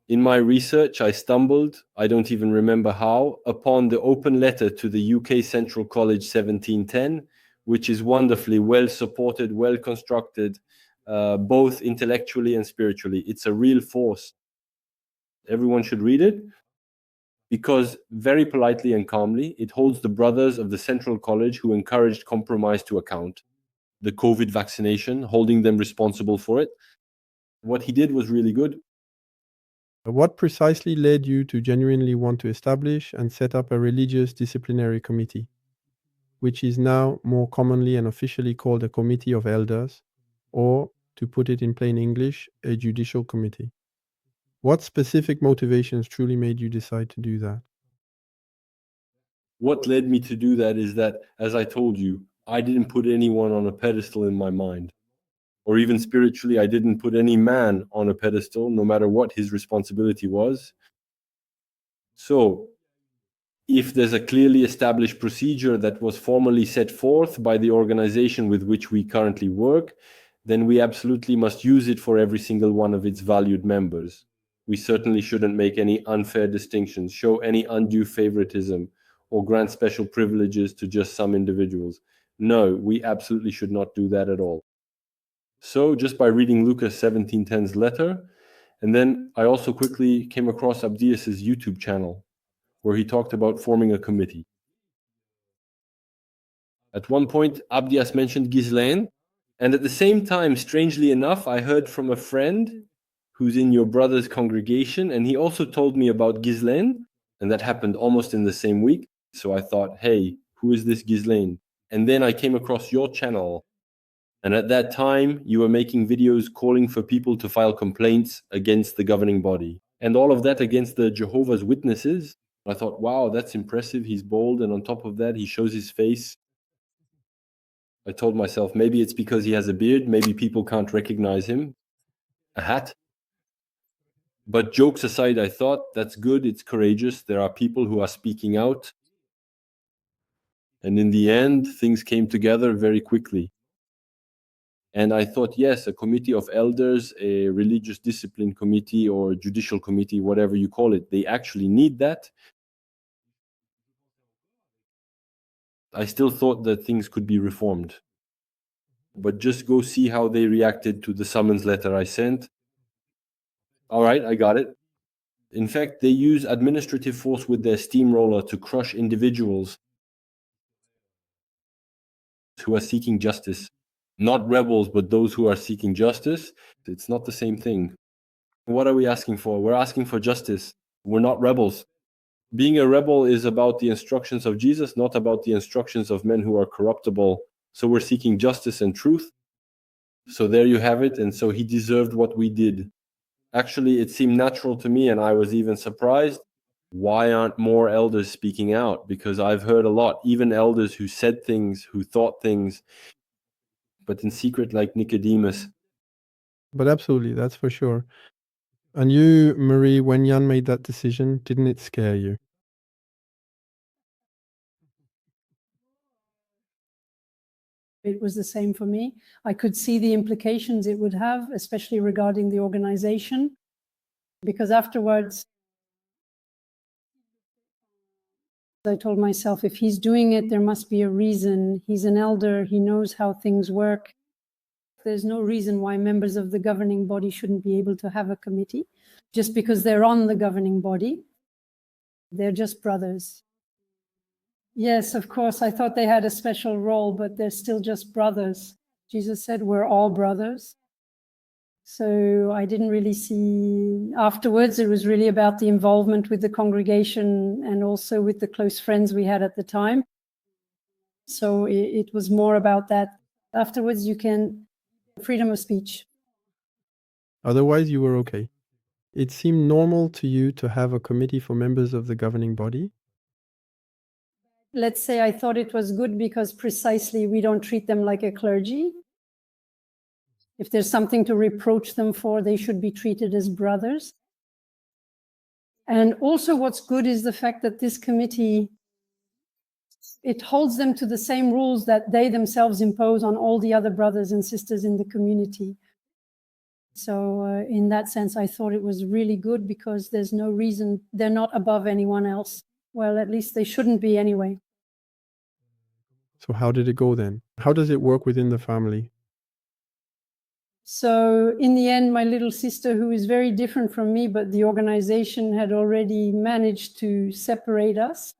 In my research, I stumbled, I don't even remember how, upon the open letter to the UK Central College 1710, which is wonderfully well supported, well constructed, both intellectually and spiritually. It's a real force. Everyone should read it because very politely and calmly, it holds the brothers of the Central College who encouraged compromise to account. The COVID vaccination, holding them responsible for it. What he did was really good. What precisely led you to genuinely want to establish and set up a religious disciplinary committee, which is now more commonly and officially called a committee of elders, or, to put it in plain English, a judicial committee? What specific motivations truly made you decide to do that? What led me to do that is that, as I told you, I didn't put anyone on a pedestal in my mind. Or even spiritually, I didn't put any man on a pedestal, no matter what his responsibility was. So, if there's a clearly established procedure that was formally set forth by the organization with which we currently work, then we absolutely must use it for every single one of its valued members. We certainly shouldn't make any unfair distinctions, show any undue favoritism, or grant special privileges to just some individuals. No, we absolutely should not do that at all. So just by reading Lucas 17:10's letter, and then I also quickly came across Abdias's YouTube channel, where he talked about forming a committee. At one point, Abdias mentioned Ghislaine, and at the same time, strangely enough, I heard from a friend who's in your brother's congregation, and he also told me about Ghislaine, and that happened almost in the same week. So I thought, hey, who is this Ghislaine? And then I came across your channel, and at that time, you were making videos calling for people to file complaints against the governing body, and all of that against the Jehovah's Witnesses. I thought, wow, that's impressive. He's bold, and on top of that, he shows his face. I told myself, maybe it's because he has a beard, maybe people can't recognize him. A hat. But jokes aside, I thought, that's good, it's courageous. There are people who are speaking out. And in the end, things came together very quickly. And I thought, yes, a committee of elders, a religious discipline committee or judicial committee, whatever you call it, they actually need that. I still thought that things could be reformed. But just go see how they reacted to the summons letter I sent. All right, I got it. In fact, they use administrative force with their steamroller to crush individuals who are seeking justice. Not rebels, but those who are seeking justice. It's not the same thing. What are we asking for? We're asking for justice. We're not rebels. Being a rebel is about the instructions of Jesus, not about the instructions of men who are corruptible. So we're seeking justice and truth. So there you have it. And so he deserved what we did. Actually, it seemed natural to me, and I was even surprised. Why aren't more elders speaking out? Because I've heard a lot, even elders who said things, who thought things, but in secret, like Nicodemus. But absolutely, that's for sure. And you, Marie, when Yann made that decision, didn't it scare you? It was the same for me. I could see the implications it would have, especially regarding the organization, because afterwards, I told myself, if he's doing it, there must be a reason. He's an elder, he knows how things work. There's no reason why members of the governing body shouldn't be able to have a committee, just because they're on the governing body. They're just brothers. Yes, of course, I thought they had a special role, but they're still just brothers. Jesus said we're all brothers. So I didn't really see afterwards. It was really about the involvement with the congregation and also with the close friends we had at the time. So it was more about that. Afterwards, you can freedom of speech. Otherwise, you were okay. It seemed normal to you to have a committee for members of the governing body? Let's say I thought it was good because precisely we don't treat them like a clergy. If there's something to reproach them for, they should be treated as brothers. And also what's good is the fact that this committee, it holds them to the same rules that they themselves impose on all the other brothers and sisters in the community. So in that sense, I thought it was really good because there's no reason, they're not above anyone else. Well, at least they shouldn't be anyway. So how did it go then? How does it work within the family? So in the end, my little sister, who is very different from me, but the organization had already managed to separate us.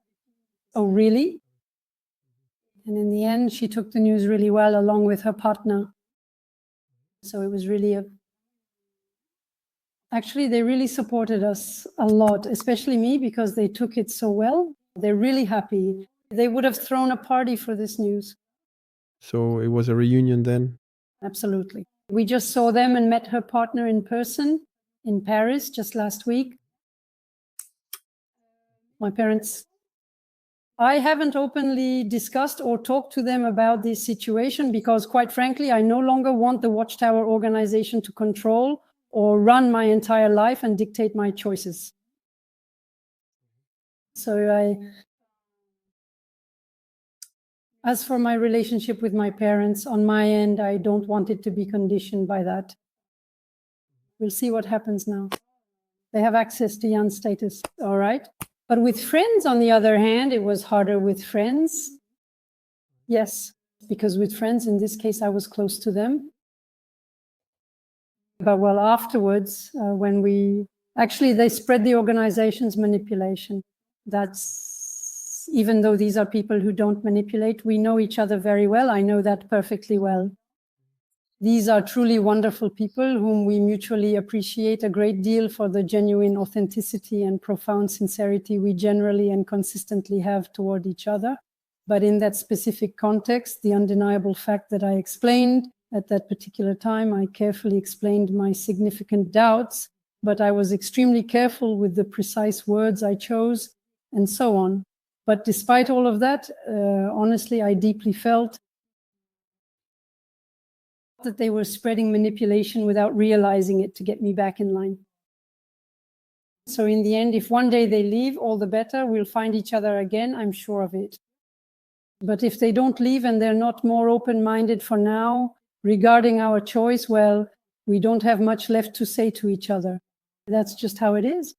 Oh, really? And in the end, she took the news really well along with her partner. So it was really actually, they really supported us a lot, especially me, because they took it so well. They're really happy. They would have thrown a party for this news. So it was a reunion then? Absolutely. We just saw them and met her partner in person in Paris just last week. My parents I haven't openly discussed or talked to them about this situation because, quite frankly, I no longer want the Watchtower organization to control or run my entire life and dictate my choices. So as for my relationship with my parents, on my end, I don't want it to be conditioned by that. We'll see what happens now. They have access to Yann status, all right? But with friends, on the other hand, it was harder with friends. Yes, because with friends, in this case, I was close to them. But well, afterwards, when they spread the organization's manipulation. That's, even though these are people who don't manipulate, we know each other very well. I know that perfectly well. These are truly wonderful people whom we mutually appreciate a great deal for the genuine authenticity and profound sincerity we generally and consistently have toward each other. But in that specific context, the undeniable fact that I explained at that particular time, I carefully explained my significant doubts, but I was extremely careful with the precise words I chose and so on. But despite all of that, honestly, I deeply felt that they were spreading manipulation without realizing it to get me back in line. So in the end, if one day they leave, all the better. We'll find each other again, I'm sure of it. But if they don't leave and they're not more open-minded for now regarding our choice, well, we don't have much left to say to each other. That's just how it is.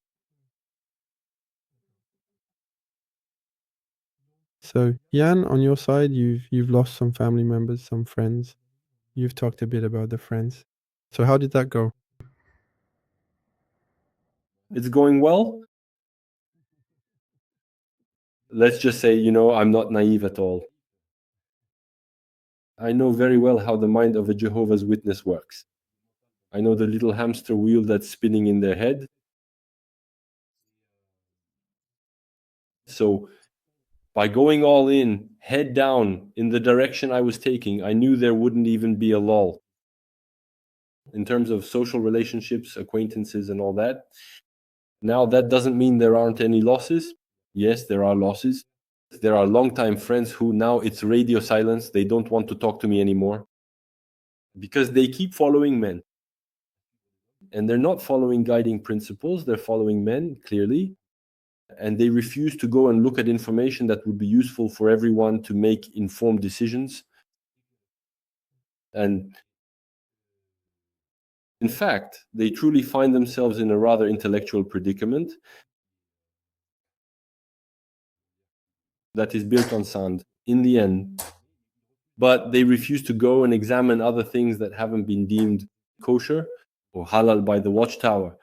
So, Yann, on your side, you've lost some family members, some friends. You've talked a bit about the friends. So how did that go? It's going well. Let's just say, I'm not naive at all. I know very well how the mind of a Jehovah's Witness works. I know the little hamster wheel that's spinning in their head. So by going all in, head down, in the direction I was taking, I knew there wouldn't even be a lull. In terms of social relationships, acquaintances, and all that. Now, that doesn't mean there aren't any losses. Yes, there are losses. There are longtime friends who now it's radio silence. They don't want to talk to me anymore because they keep following men. And they're not following guiding principles. They're following men, clearly. And they refuse to go and look at information that would be useful for everyone to make informed decisions. And in fact, they truly find themselves in a rather intellectual predicament that is built on sand in the end. But they refuse to go and examine other things that haven't been deemed kosher or halal by the Watchtower.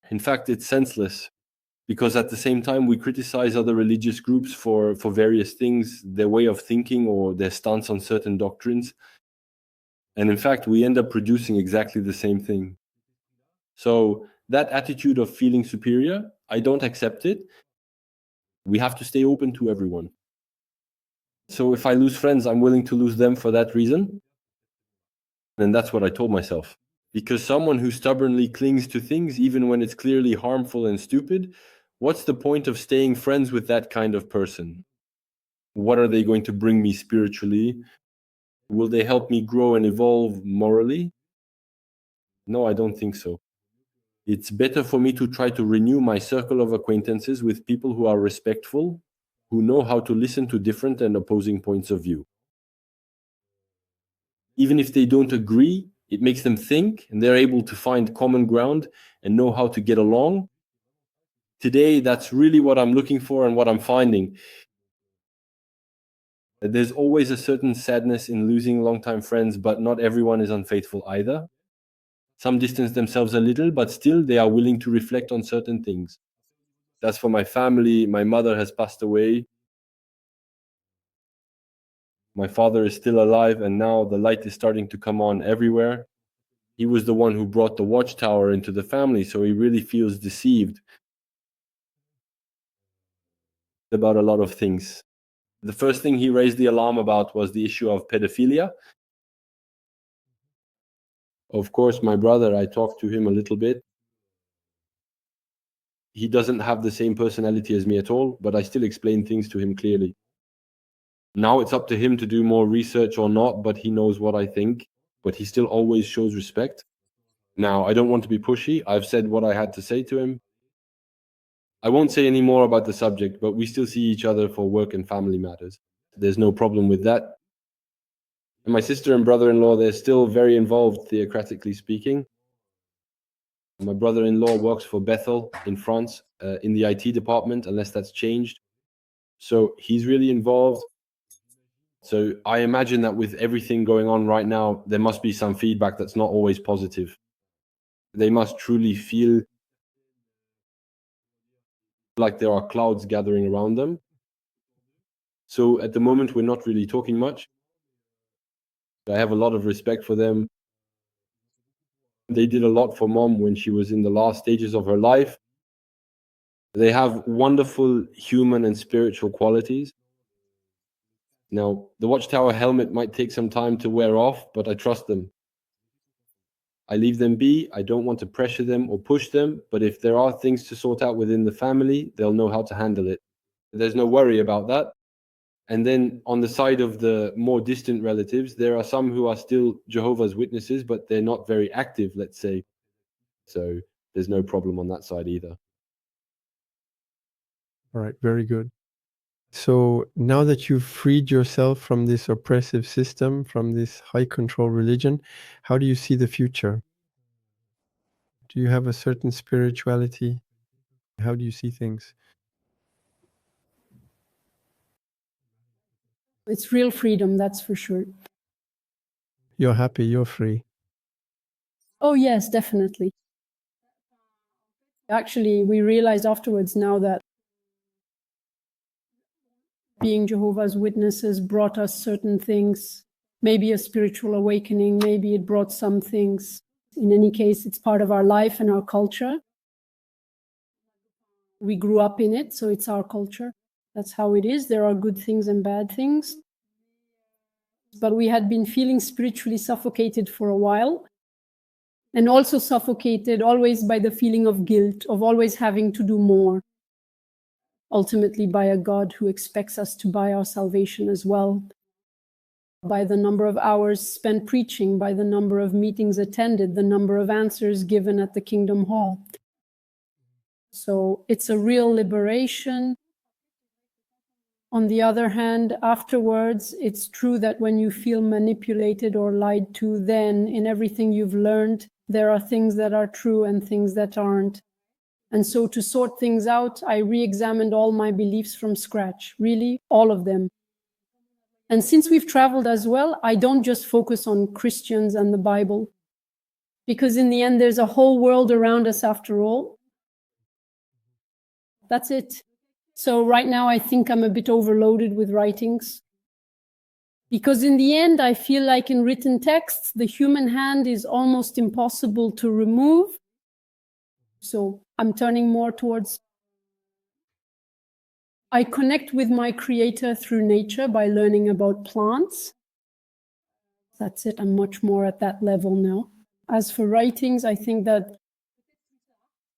In fact, it's senseless because at the same time we criticize other religious groups for various things, their way of thinking or their stance on certain doctrines. And in fact, we end up producing exactly the same thing. So that attitude of feeling superior, I don't accept it. We have to stay open to everyone. So if I lose friends, I'm willing to lose them for that reason. And that's what I told myself. Because someone who stubbornly clings to things, even when it's clearly harmful and stupid, what's the point of staying friends with that kind of person? What are they going to bring me spiritually? Will they help me grow and evolve morally? No, I don't think so. It's better for me to try to renew my circle of acquaintances with people who are respectful, who know how to listen to different and opposing points of view. Even if they don't agree, it makes them think and they're able to find common ground and know how to get along. Today, that's really what I'm looking for and what I'm finding. There's always a certain sadness in losing longtime friends, but not everyone is unfaithful either. Some distance themselves a little, but still they are willing to reflect on certain things. That's for my family. My mother has passed away. My father is still alive, and now the light is starting to come on everywhere. He was the one who brought the Watchtower into the family, so he really feels deceived about a lot of things. The first thing he raised the alarm about was the issue of pedophilia. Of course, my brother, I talked to him a little bit. He doesn't have the same personality as me at all, but I still explain things to him clearly. Now it's up to him to do more research or not, but he knows what I think, but he still always shows respect. Now, I don't want to be pushy. I've said what I had to say to him. I won't say any more about the subject, but we still see each other for work and family matters. There's no problem with that. And my sister and brother-in-law, they're still very involved, theocratically speaking. My brother-in-law works for Bethel in France, in the IT department, unless that's changed. So he's really involved. So I imagine that with everything going on right now, there must be some feedback that's not always positive. They must truly feel like there are clouds gathering around them. So at the moment, we're not really talking much. I have a lot of respect for them. They did a lot for Mom when she was in the last stages of her life. They have wonderful human and spiritual qualities. Now, the Watchtower helmet might take some time to wear off, but I trust them. I leave them be. I don't want to pressure them or push them, but if there are things to sort out within the family, they'll know how to handle it. There's no worry about that. And then on the side of the more distant relatives, there are some who are still Jehovah's Witnesses, but they're not very active, let's say. So there's no problem on that side either. All right, very good. So now that you've freed yourself from this oppressive system, from this high control religion, how do you see the future? Do you have a certain spirituality? How do you see things? It's real freedom, that's for sure. You're happy, you're free. Oh, yes, definitely. Actually, we realized afterwards now that being Jehovah's Witnesses brought us certain things, maybe a spiritual awakening, maybe it brought some things. In any case, it's part of our life and our culture. We grew up in it, so it's our culture. That's how it is. There are good things and bad things. But we had been feeling spiritually suffocated for a while, and also suffocated always by the feeling of guilt, of always having to do more, ultimately by a God who expects us to buy our salvation as well, by the number of hours spent preaching, by the number of meetings attended, the number of answers given at the Kingdom Hall. So it's a real liberation. On the other hand, afterwards, it's true that when you feel manipulated or lied to, then in everything you've learned, there are things that are true and things that aren't. And so to sort things out, I re-examined all my beliefs from scratch, really, all of them. And since we've traveled as well, I don't just focus on Christians and the Bible, because in the end, there's a whole world around us after all. That's it. So right now, I think I'm a bit overloaded with writings. Because in the end, I feel like in written texts, the human hand is almost impossible to remove. So I'm turning more towards, I connect with my creator through nature by learning about plants. That's it. I'm much more at that level now. As for writings, I think that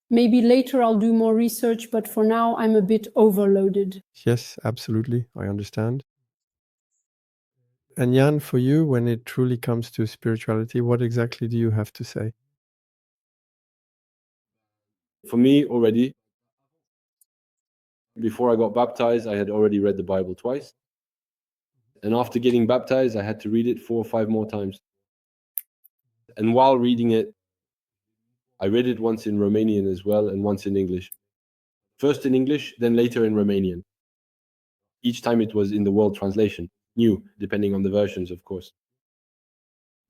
maybe later I'll do more research, but for now I'm a bit overloaded. Yes, absolutely. I understand. And Jan, for you, when it truly comes to spirituality, what exactly do you have to say? For me, already, before I got baptized, I had already read the Bible twice. And after getting baptized, I had to read it 4 or 5 more times. And while reading it, I read it once in Romanian as well and once in English. First in English, then later in Romanian. Each time it was in the world translation, new, depending on the versions, of course.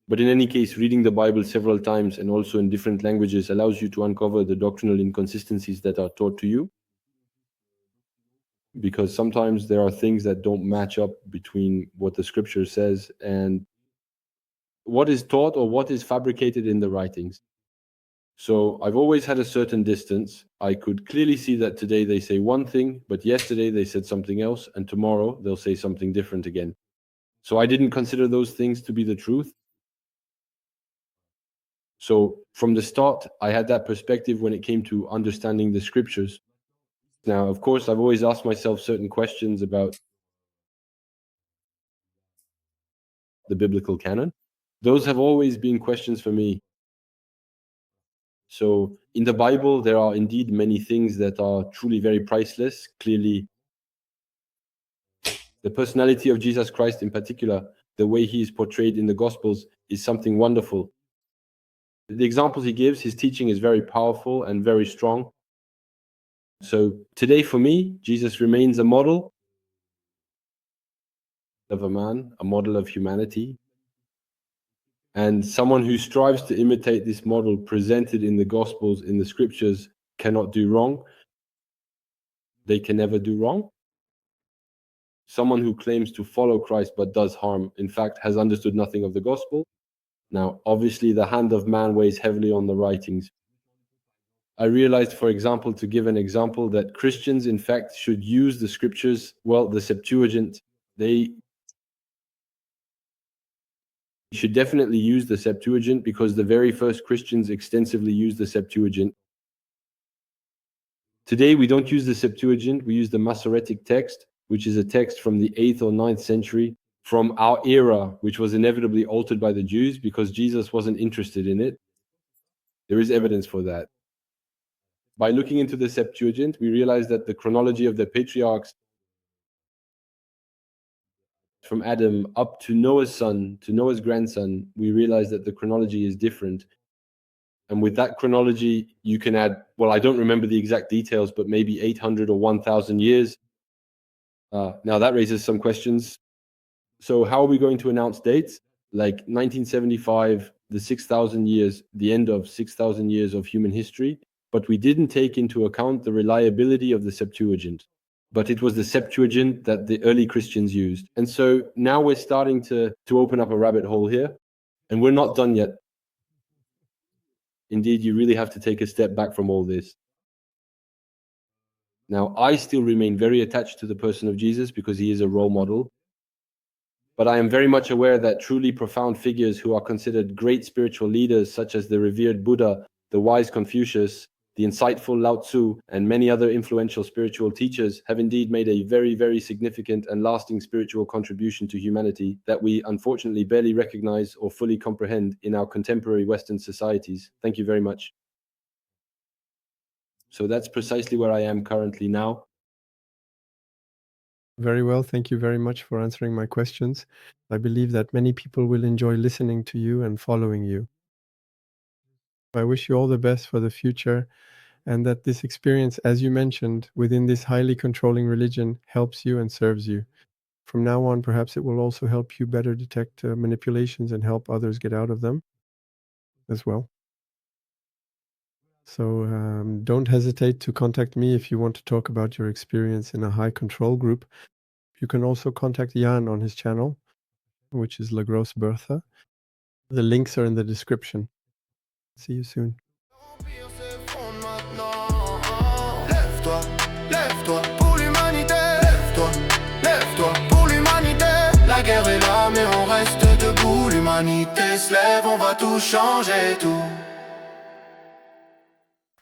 But in any case, reading the Bible several times and also in different languages allows you to uncover the doctrinal inconsistencies that are taught to you. Because sometimes there are things that don't match up between what the scripture says and what is taught or what is fabricated in the writings. So I've always had a certain distance. I could clearly see that today they say one thing, but yesterday they said something else, and tomorrow they'll say something different again. So I didn't consider those things to be the truth. So from the start, I had that perspective when it came to understanding the scriptures. Now, of course, I've always asked myself certain questions about the biblical canon. Those have always been questions for me. So in the Bible, there are indeed many things that are truly very priceless. Clearly, the personality of Jesus Christ in particular, the way he is portrayed in the Gospels, is something wonderful. The examples he gives, his teaching is very powerful and very strong. So today for me, Jesus remains a model of a man, a model of humanity, and someone who strives to imitate this model presented in the Gospels, in the scriptures, cannot do wrong. They can never do wrong. Someone who claims to follow Christ but does harm, in fact, has understood nothing of the gospel. Now, obviously, the hand of man weighs heavily on the writings. I realized, for example, to give an example, that Christians, in fact, should use the scriptures, well, the Septuagint. They should definitely use the Septuagint because the very first Christians extensively used the Septuagint. Today, we don't use the Septuagint, we use the Masoretic text, which is a text from the 8th or 9th century, from our era, which was inevitably altered by the Jews because Jesus wasn't interested in it. There is evidence for that. By looking into the Septuagint, we realize that the chronology of the patriarchs from Adam up to Noah's son, to Noah's grandson, we realize that the chronology is different. And with that chronology, you can add, well, I don't remember the exact details, but maybe 800 or 1,000 years. Now that raises some questions. So how are we going to announce dates? Like 1975, the 6,000 years, the end of 6,000 years of human history. But we didn't take into account the reliability of the Septuagint. But it was the Septuagint that the early Christians used. And so now we're starting to open up a rabbit hole here. And we're not done yet. Indeed, you really have to take a step back from all this. Now, I still remain very attached to the person of Jesus because he is a role model. But I am very much aware that truly profound figures who are considered great spiritual leaders, such as the revered Buddha, the wise Confucius, the insightful Lao Tzu, and many other influential spiritual teachers, have indeed made a very, very significant and lasting spiritual contribution to humanity that we unfortunately barely recognize or fully comprehend in our contemporary Western societies. Thank you very much. So that's precisely where I am currently now. Very well. Thank you very much for answering my questions. I believe that many people will enjoy listening to you and following you. I wish you all the best for the future, and that this experience, as you mentioned, within this highly controlling religion helps you and serves you. From now on, perhaps it will also help you better detect manipulations and help others get out of them as well. So don't hesitate to contact me if you want to talk about your experience in a high control group. You can also contact Yann on his channel, which is La Grosse Bertha. The links are in the description. See you soon. Lève-toi, lève-toi pour l'humanité. Lève-toi, lève-toi pour l'humanité. La guerre est là, mais on reste debout. L'humanité se lève, on va tout changer, tout.